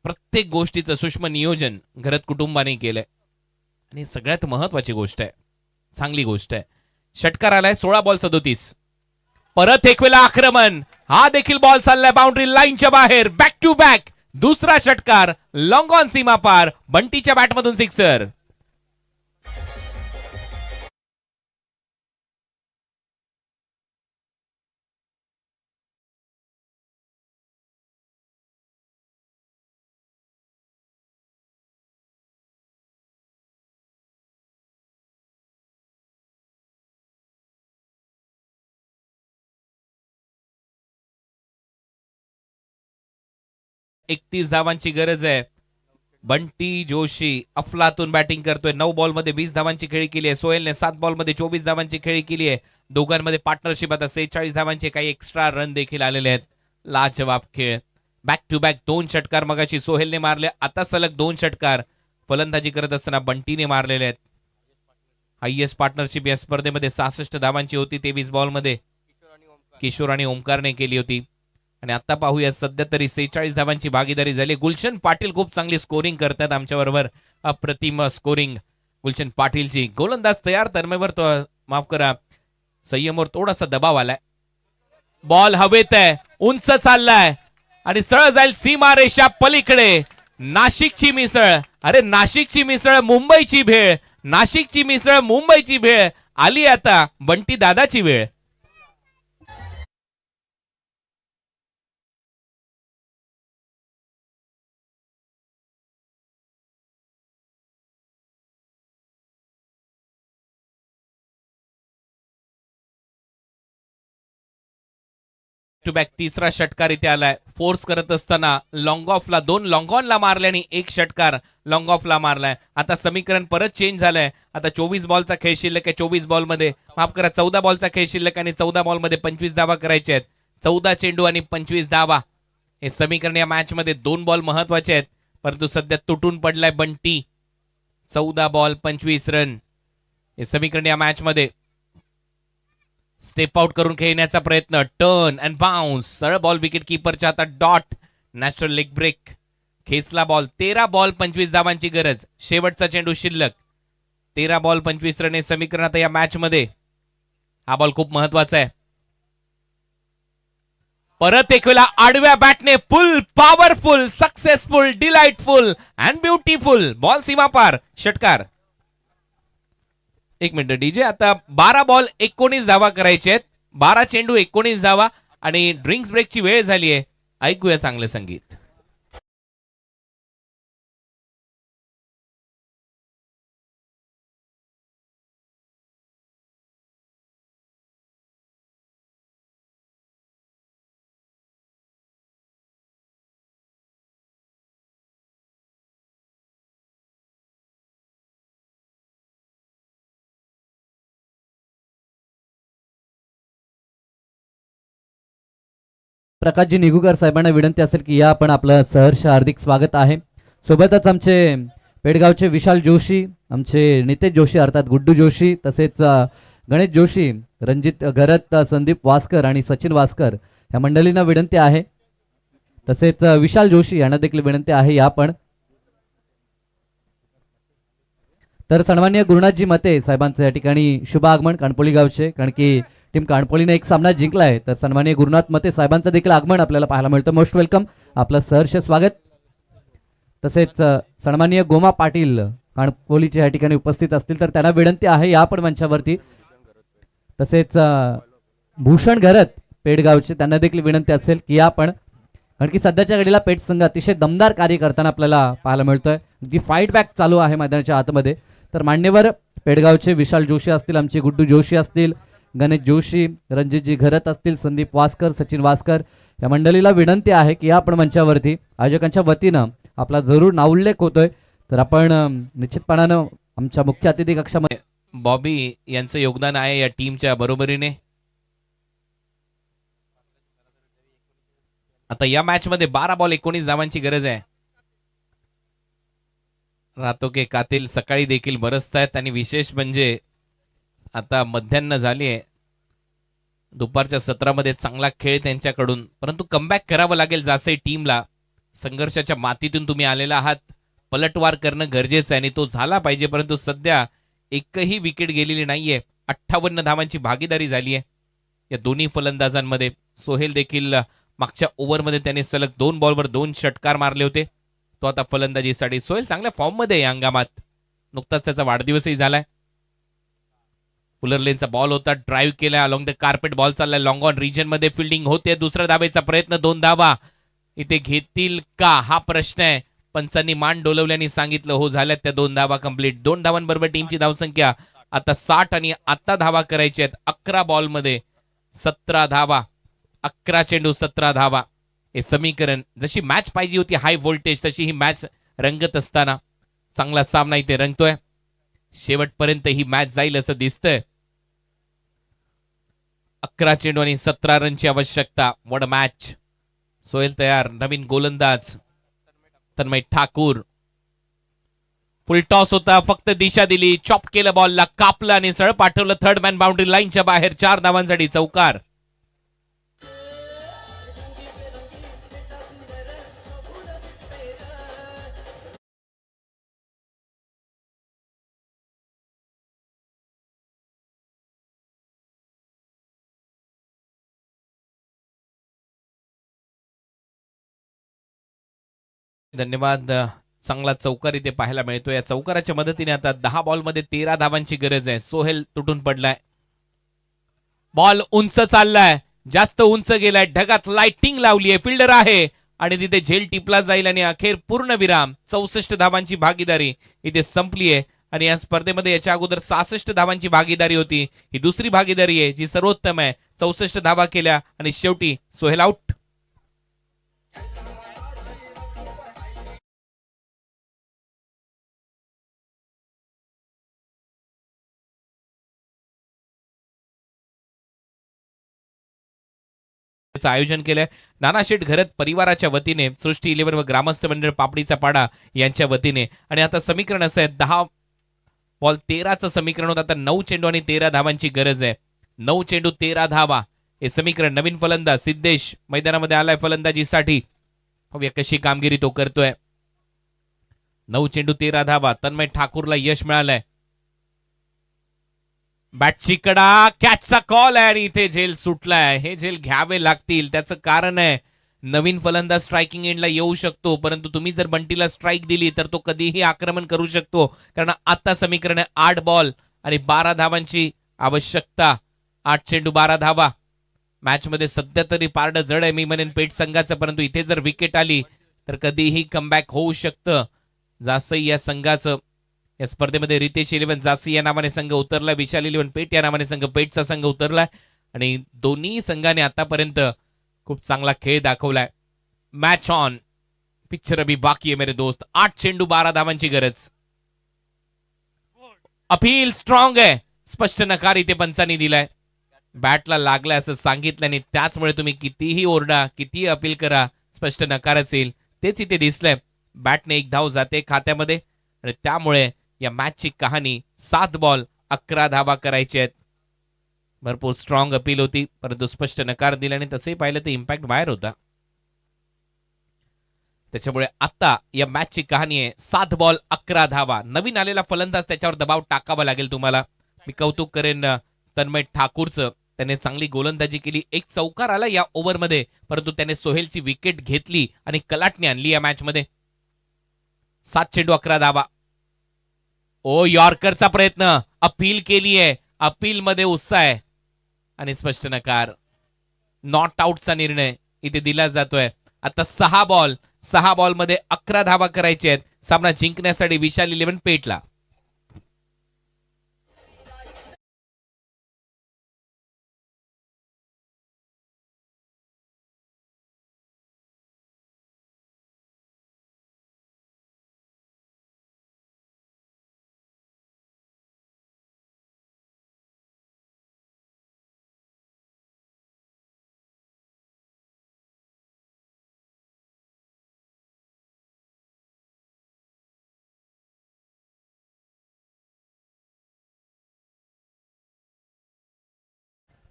प्रत्येक गोष्टीचं सूक्ष्म नियोजन घरात कुटुंबाने केलंय आणि सगळ्यात महत्वाची गोष्ट आहे, चांगली गोष्ट आहे. षटकार आलाय 16 बॉल 37. परत एक वेळा आक्रमण. हा देखील बॉल चाललाय बाउंड्री लाईनच्या बाहेर. बॅक टू बॅक दुसरा षटकार लॉंग ऑन सीमा पार. बंटीच्या बॅटमधून सिक्सर. एकतीस धावांची गरज आहे. बंटी जोशी अफलातून बॅटिंग करतोय. 9 बॉलमध्ये 20 धावांची खेळी केली आहे. सोहेलने 7 बॉलमध्ये 24 धावांची खेळी केली आहे. दोघांमध्ये पार्टनरशिप. आता 46 धावांचे काही एक्स्ट्रा रन देखील आलेले आहेत. लाजवाब खेळ. बॅक टू बॅक 2 षटकार मगाशी सोहेलने मारले, आता सलग 2 षटकार फलंदाजी करत असताना बंटीने मारलेले आहेत. हायएस्ट पार्टनरशिप या स्पर्धेमध्ये 66 धावांची होती 23 बॉलमध्ये. किशोर आणि ओमकारने केली होती. आणि आता पाहूया, सध्या तरी 46 धावांची भागीदारी झाली. गुलशन पाटील खूप चांगली स्कोरिंग करतात आमच्या बरोबर. अप्रतिम स्कोरिंग गुलशन पाटीलची. गोलंदाज तयार, तरमेवर तो माफ करा, संयमवर थोडासा दबाव आलाय. बॉल हवेत आहे, उंच चाललाय आणि सरळ जाईल सीमारेषा पलीकडे. नाशिकची मिसळ, अरे नाशिकची मिसळ मुंबईची भेळ, नाशिकची मिसळ मुंबईची भेळ. आली आता बंटी दादाची वेळ. टू बॅक तिसरा षटकार इथे आलाय. फोर्स करत असताना लॉंग ऑफला 2 लॉंग ऑनला मारले आणि 1 षटकार लॉंग ऑफला मारलाय. आता समीकरण परत चेंज झालंय. आता 24 बॉलचा खेळ शिल्लक आहे. 24 बॉल मध्ये माफ करा 14 बॉलचा खेळ शिल्लक आणि 14 बॉल मध्ये 25 धावा करायचे आहेत. 14 चेंडू आणि 25 धावा. हे समीकरण या मॅच मध्ये 2 बॉल महत्वाचे आहेत, परंतु सध्या तुटून पडलाय बंटी. 14 ball 25 run. हे समीकरण या मॅच मध्ये स्टेप आउट करून खेळण्याचा प्रयत्न. Turn and bounce. सरळ बॉल विकेट किपरच्या हातात. डॉट. Natural leg break. खेचला बॉल. 13 बॉल 25 धावांची गरज. शेवटचा चेंडू शिल्लक. 13 बॉल 25 रन हे समीकरण आता या मॅच मध्ये. हा बॉल खूप महत्वाचा आहे. परत एक वेळा आडव्या बॅटने full powerful, successful, delightful and beautiful. Ball सीमा पार. षटकार. एक मिनिट डीजे. आता 12 बॉल 19 धावा करायचे आहेत. 12 चेंडू 19 धावा आणि ड्रिंक्स ब्रेकची वेळ झाली आहे. ऐकूया चांगलं संगीत. प्रकाशजी निगुकर साहेबांना विनंती असेल की या आपण आपलं सहर्ष हार्दिक स्वागत आहे. सोबतच आमचे पेडगावचे विशाल जोशी, आमचे नितेश जोशी अर्थात गुड्डू जोशी, तसेच गणेश जोशी, रणजित घरत, संदीप वास्कर आणि सचिन वास्कर या मंडळींना विनंती आहे. तसेच विशाल जोशी यांना देखील विनंती आहे या पण. तर सन्माननीय गुरुनाथजी मते साहेबांचं या ठिकाणी शुभ आगमन काणपोली गावचे, कारण की टीम काणपोलीने एक सामना जिंकलाय. तर सन्माननीय गुरुनाथ मते साहेबांचं देखील आगमन आपल्याला पाहायला मिळतं. मोस्ट वेलकम, आपलं सहर्ष स्वागत. तसेच सन्माननीय गोमा पाटील काणपोलीचे या ठिकाणी उपस्थित असतील तर त्यांना विनंती आहे या पण मंचावरती. तसेच भूषण घरत पेडगावचे, त्यांना देखील विनंती असेल की या पण, कारण की सध्याच्या घडीला पेट संघ अतिशय दमदार कार्य करताना आपल्याला पाहायला मिळतोय. ती फाईट बॅक चालू आहे मैदानाच्या आतमध्ये. तर मान्यवर पेडगावचे विशाल जोशी असतील, आमचे गुड्डू जोशी असतील, गणेश जोशी, रणजितजी घरत असतील, संदीप वास्कर, सचिन वास्कर या मंडळीला विनंती आहे की आपण मंचावरती आयोजकांच्या वतीनं आपला जरूर नावउल्लेख होतोय. तर आपण निश्चितपणानं आमच्या मुख्य अतिथी कक्षामध्ये बॉबी यांचं योगदान आहे या टीमच्या बरोबरीने. आता या मॅच मध्ये 12 बॉल 19 धावांची गरज आहे. रातो के कातिल सकाळी देखील बरसतायत आणि विशेष म्हणजे आता मध्यान्ह झाली आहे. दुपारच्या सत्रामध्ये चांगला खेळ त्यांच्याकडून, परंतु कमबॅक करावं लागेल जासे टीमला. संघर्षाच्या मातीतून तुम्ही आलेला आहात, पलटवार करणं गरजेचं आहे आणि तो झाला पाहिजे. परंतु सध्या एकही विकेट गेलेली नाहीये. 58 धावांची भागीदारी झाली आहे या दोन्ही फलंदाजांमध्ये. सोहेल देखील मागच्या ओव्हरमध्ये त्याने सलग 2 बॉलवर 2 षटकार मारले होते. तो आता फलंदाजीसाठी. सोहेल चांगल्या फॉर्म मध्ये या हंगामात. नुकताच त्याचा वाढदिवसही झालाय. फुलर लेनचा बॉल होता, ड्राईव्ह केला अलॉंग द कार्पेट. बॉल चाललाय लॉंग ऑन रिजन मध्ये. फिल्डिंग होते. दुसऱ्या धावेचा प्रयत्न. 2 धावा इथे घेतील का हा प्रश्न आहे. पंचांनी मान डोलवल्याने सांगितलं हो झाल्यात त्या 2 धावा कंप्लीट. 2 धावांबरोबर टीमची धावसंख्या आता 60 आणि आता धावा करायच्या आहेत. 11 बॉल मध्ये 17 धावा. 11 चेंडू 17 धावा. हे समीकरण जशी मॅच पाहिजे होती हाय व्होल्टेज, तशी ही मॅच रंगत असताना चांगला सामना इथे रंगतोय. शेवटपर्यंत ही मॅच जाईल असं दिसतंय. 11 चेंडू आणि 17 रनची आवश्यकता. वड मॅच. सोहेल तयार. नवीन गोलंदाज तन्मय ठाकूर. फुल टॉस होता, फक्त दिशा दिली, चॉप केलं बॉलला, कापलं आणि सरळ पाठवलं थर्ड मॅन बाउंड्री लाईनच्या बाहेर. 4 धावांसाठी चौकार. धन्यवाद. चांगला चौकार इथे पाहायला मिळतो. या चौकाराच्या मदतीने आता 10 बॉलमध्ये 13 धावांची गरज आहे. सोहेल तुटून पडलाय. बॉल उंच चाललाय, जास्त उंच गेलाय, ढगात लाइटिंग लावली आहे, फिल्डर आहे आणि तिथे झेल टिपला जाईल आणि अखेर पूर्ण विराम. 64 धावांची भागीदारी इथे संपली आहे आणि या स्पर्धेमध्ये याच्या अगोदर 66 धावांची भागीदारी होती. ही दुसरी भागीदारी आहे जी सर्वोत्तम आहे. 64 धावा केल्या आणि शेवटी सोहेल आउट. आयोजन केलंय नानाशेठ घरत परिवाराच्या वतीने, सृष्टी 11 व ग्रामस्थ मंडळ पापडीचा पाडा यांच्या वतीने. आणि आता समीकरण असं आहे, 10 बॉल 13चं समीकरण होतं. आता 9 चेंडू आणि 13 धावांची गरज आहे. 9 चेंडू 13 धावा हे समीकरण. नवीन फलंदाज सिद्धेश मैदानामध्ये आलाय फलंदाजीसाठी. पाहूया कशी कामगिरी तो करतोय. 9 चेंडू 13 धावा. तन्मय ठाकूरला यश मिळालंय. बॅटची कडा, कॅचचा कॉल आहे आणि इथे झेल सुटलाय. हे झेल घ्यावे लागतील. त्याचं कारण आहे, नवीन फलंदाज स्ट्रायकिंग एंडला येऊ शकतो, परंतु तुम्ही जर बंटीला स्ट्राईक दिली तर तो कधीही आक्रमण करू शकतो. कारण आता समीकरण आहे 8 बॉल आणि 12 धावांची आवश्यकता. 8 चेंडू 12 धावा. मॅच मध्ये सध्या तरी पारडं जड आहे मी म्हणेन पेट संघाचं, परंतु इथे जर विकेट आली तर कधीही कमबॅक होऊ शकतं जासई या संघाचं. या स्पर्धेमध्ये रितेश 11 जासी या नावाने संघ उतरलाय, विशाल 11 पेट या नावाने संघ पेटचा संघ उतरलाय आणि दोन्ही संघाने आतापर्यंत खूप चांगला खेळ दाखवलाय. मॅच ऑन, पिक्चर अभी बाकी आहे मेरे दोस्त. 8 चेंडू 12 धावांची गरज. अपील स्ट्रॉंग आहे, स्पष्ट नकार इथे पंचांनी दिलाय. बॅटला लागलाय असं सांगितलं आणि त्याचमुळे तुम्ही कितीही ओरडा, कितीही अपील करा, स्पष्ट नकारच येईल. तेच इथे दिसलंय. बॅटने 1 धाव जाते खात्यामध्ये आणि त्यामुळे या मॅचची कहाणी 7 बॉल 11 धावा करायचे आहेत. भरपूर स्ट्रॉंग अपील होती, परंतु स्पष्ट नकार दिल्याने तसंही पाहिलं तर इम्पॅक्ट बाहेर होता. त्याच्यामुळे आता या मॅचची कहाणी आहे 7 बॉल 11 धावा. नवीन आलेला फलंदाज, त्याच्यावर दबाव टाकावा लागेल तुम्हाला. मी कौतुक करेन तन्मय ठाकूरचं. त्याने चांगली गोलंदाजी केली. एक चौकार आला या ओव्हरमध्ये, परंतु त्याने सोहेलची विकेट घेतली आणि कलाटणी आणली या मॅच मध्ये. 7 चेंडू 11 धावा. ओ यॉर्करचा प्रयत्न, अपील केली आहे, अपील मध्ये उत्साह आहे आणि स्पष्ट नकार. नॉट आउटचा निर्णय इथे दिला जातोय. आता 6 बॉल मध्ये 11 धावा करायचे आहेत सामना जिंकण्यासाठी विशाल 11 पेटला.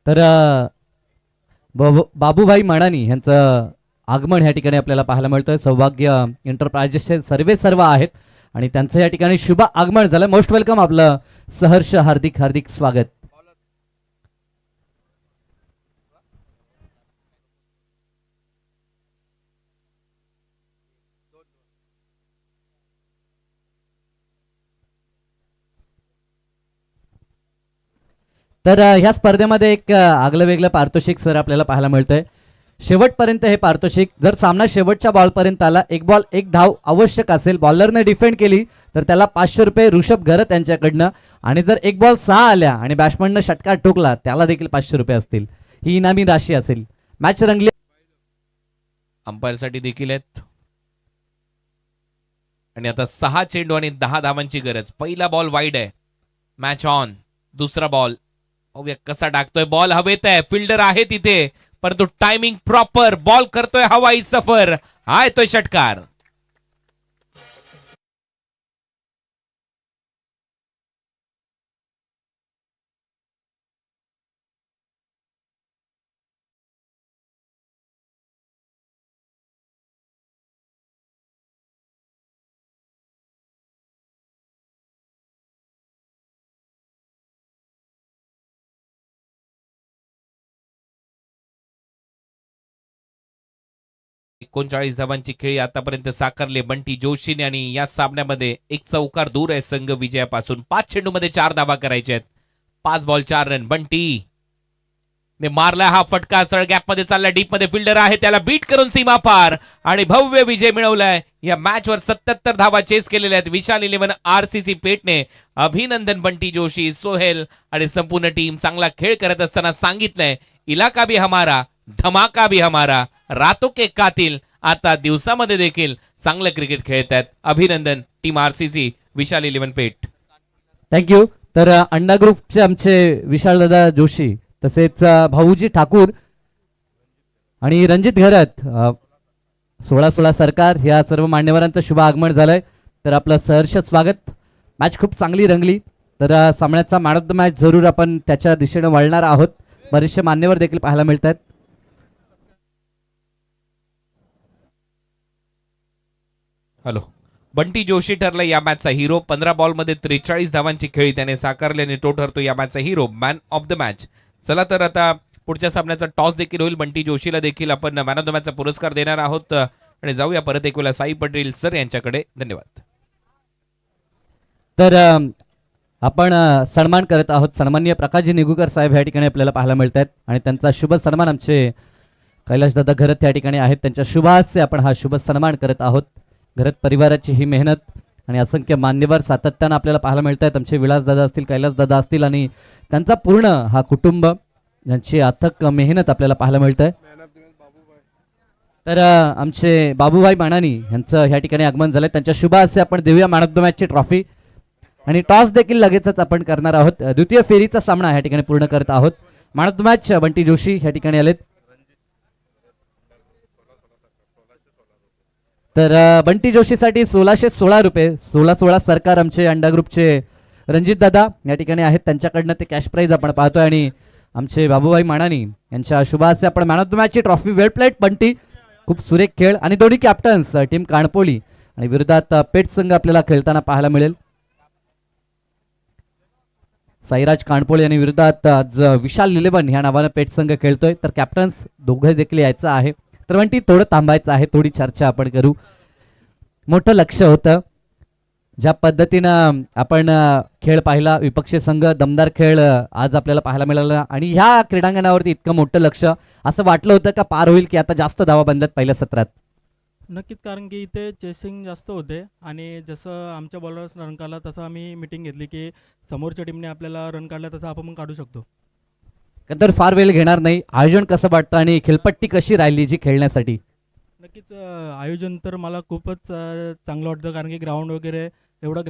तर बाबूभाई मणानी यांचं आगमन ह्या ठिकाणी आपल्याला पाहायला मिळतंय. सौभाग्य एंटरप्राइजेसचे सर्व आहेत आणि त्यांचं या ठिकाणी शुभ आगमन झालं. मोस्ट वेलकम, आपलं सहर्ष हार्दिक हार्दिक स्वागत. तर ह्या स्पर्धेमध्ये एक आगलं वेगळं पारितोषिक सर आपल्याला पाहायला मिळतंय. शेवटपर्यंत हे पारितोषिक, जर सामना शेवटच्या बॉलपर्यंत आला, 1 बॉल 1 धाव आवश्यक असेल, बॉलरने डिफेंड केली तर त्याला 500 रुपये ऋषभ घरत यांच्याकडनं, आणि जर 1 बॉल 6 आल्या आणि बॅट्समननं षटकार ठोकला त्याला देखील 500 रुपये असतील. ही इनामी राशी असेल. मॅच रंगली. अंपायरसाठी देखील आहेत आणि आता 6 चेंडू आणि 10 धावांची गरज. पहिला बॉल वाईड आहे. Match on. दुसरा बॉल कसा टाकतोय. बॉल हवेत आहे, फिल्डर आहे तिथे, परंतु टायमिंग प्रॉपर. बॉल करतोय हवाई सफर. हा येतोय षटकार. 39 धावांची खेळी आतापर्यंत साकारली बंटी जोशीने आणि या सामन्यामध्ये एक चौकार दूर आहे संघ विजयापासून. 5 चेंडूमध्ये 4 धावा करायच्या आहेत. 5 बॉल 4 रन. बंटी ने मारला हा फटका, सरळ गॅप मध्ये चालला, डीप मध्ये फिल्डर आहे त्याला बीट करून सीमा पार आणि भव्य विजय मिळवलाय. या मॅच वर 77 धावा चेस केलेल्या आहेत विशाल 11 आरसीसी पेटने. अभिनंदन बंटी जोशी, सोहेल आणि संपूर्ण टीम. चांगला खेळ करत असताना सांगितलंय इलाका भी हमारा, धमाका भी हमारा, रातों के कातिल. आता दिवसामध्ये देखील चांगलं क्रिकेट खेळत आहेत. अभिनंदन टीम आरसीसी, विशाल 11 पेट. थँक्यू. तर अंडा ग्रुपचे आमचे विशालदादा जोशी, तसेच भाऊजी ठाकूर आणि रणजित घरत, 16 सरकार, या सर्व मान्यवरांचं शुभ आगमन झालंय. तर आपलं सहर्ष स्वागत. मॅच खूप चांगली रंगली. तर सामन्याचा मॅन ऑफ द मॅच जरूर आपण त्याच्या दिशेने वळणार आहोत. बरेचसे मान्यवर देखील पाहायला मिळत आहेत. हॅलो. बंटी जोशी ठरला या मॅचचा हिरो. 15 बॉलमध्ये 43 धावांची खेळी त्याने साकारल्याने तो ठरतो या मॅचचा hero, man of the match. चला तर आता पुढच्या सामन्याचा टॉस देखील होईल. बंटी जोशीला देखील आपण मॅन ऑफ द मॅचचा पुरस्कार देणार आहोत. आणि जाऊया परत एक वेळा साई पटेल सर यांच्याकडे. धन्यवाद. तर आपण सन्मान करत आहोत. सन्माननीय प्रकाशजी निगुकर साहेब या ठिकाणी आपल्याला पाहायला मिळत आहेत आणि त्यांचा शुभ सन्मान आमचे कैलाशदादा घरत या ठिकाणी आहेत. त्यांच्या शुभास्ते आपण हा शुभ सन्मान करत आहोत. घरत परिवाराची ही मेहनत आणि असंख्य मान्यवर सातत्यानं आपल्याला पाहायला मिळत आहेत. आमचे विलासदादा असतील, कैलासदादा असतील आणि त्यांचा पूर्ण हा कुटुंब, यांची अथक मेहनत आपल्याला पाहायला मिळत आहे. तर आमचे बाबूभाई मानानी यांचं ह्या ठिकाणी आगमन झालंय. त्यांच्या शुभ हस्ते आपण देऊया मॅन ऑफ द मॅचची ट्रॉफी. आणि टॉस देखील लगेचच आपण करणार आहोत. द्वितीय फेरीचा सामना ह्या ठिकाणी पूर्ण करत आहोत. Man of the match Bunty Joshi ह्या ठिकाणी आलेत. तर बंटी जोशीसाठी 1616 रुपये, 16 सरकार आमचे अंडा ग्रुपचे रणजित दादा या ठिकाणी आहेत. त्यांच्याकडनं ते कॅश प्राईज आपण पाहतोय. आणि आमचे बाबूभाई मानानी यांच्या शुभास्ते आपण मॅन ऑफ द मॅचची ट्रॉफी. वेल प्लेट बंटी, खूप सुरेख खेळ. आणि दोन्ही कॅप्टन्स टीम काणपोली आणि विरोधात पेट संघ आपल्याला खेळताना पाहायला मिळेल. साईराज काणपोळे आणि विरोधात आज विशाल 11 ह्या नावानं पेट संघ खेळतोय. तर कॅप्टन्स दोघे देखील यायचं आहे. तर म्हणती थोडं थांबायचं आहे, थोडी चर्चा आपण करू. मोठं लक्ष होतं ज्या पद्धतीनं आपण खेळ पाहिला, विपक्षी संघ दमदार खेळ आज आपल्याला पाहायला मिळाला. आणि ह्या क्रीडांगणावरती इतकं मोठं लक्ष, असं वाटलं होतं का पार होईल की आता जास्त धावा बंदत पहिल्या सत्रात? नक्कीच, कारण की इथे चेसिंग जास्त होते आणि जसं आमच्या बॉलर्स रन काढला तसं आम्ही मिटिंग घेतली की समोरच्या टीमने आपल्याला रन काढला तसं आपण काढू शकतो. तर फार वेळ घेणार नाही. आयोजन कसं वाटतं आणि खेळपट्टी कशी राहिली जी खेळण्यासाठी? नक्कीच आयोजन तर मला खूपच चांगलं वाटतं, कारण की ग्राउंड वगैरे एवढं.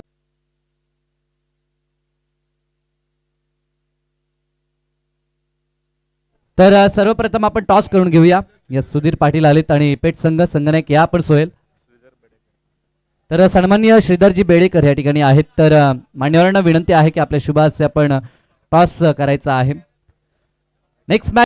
तर सर्वप्रथम आपण टॉस करून घेऊया. यस, सुधीर पाटील आलेत आणि पेट संघ संगनायक या आपण सोहेल. तर सन्माननीय श्रीधरजी बेडेकर या ठिकाणी आहेत. तर मान्यवरांना विनंती आहे की आपल्या शुभ हस्ते आपण टॉस करायचा आहे. Next match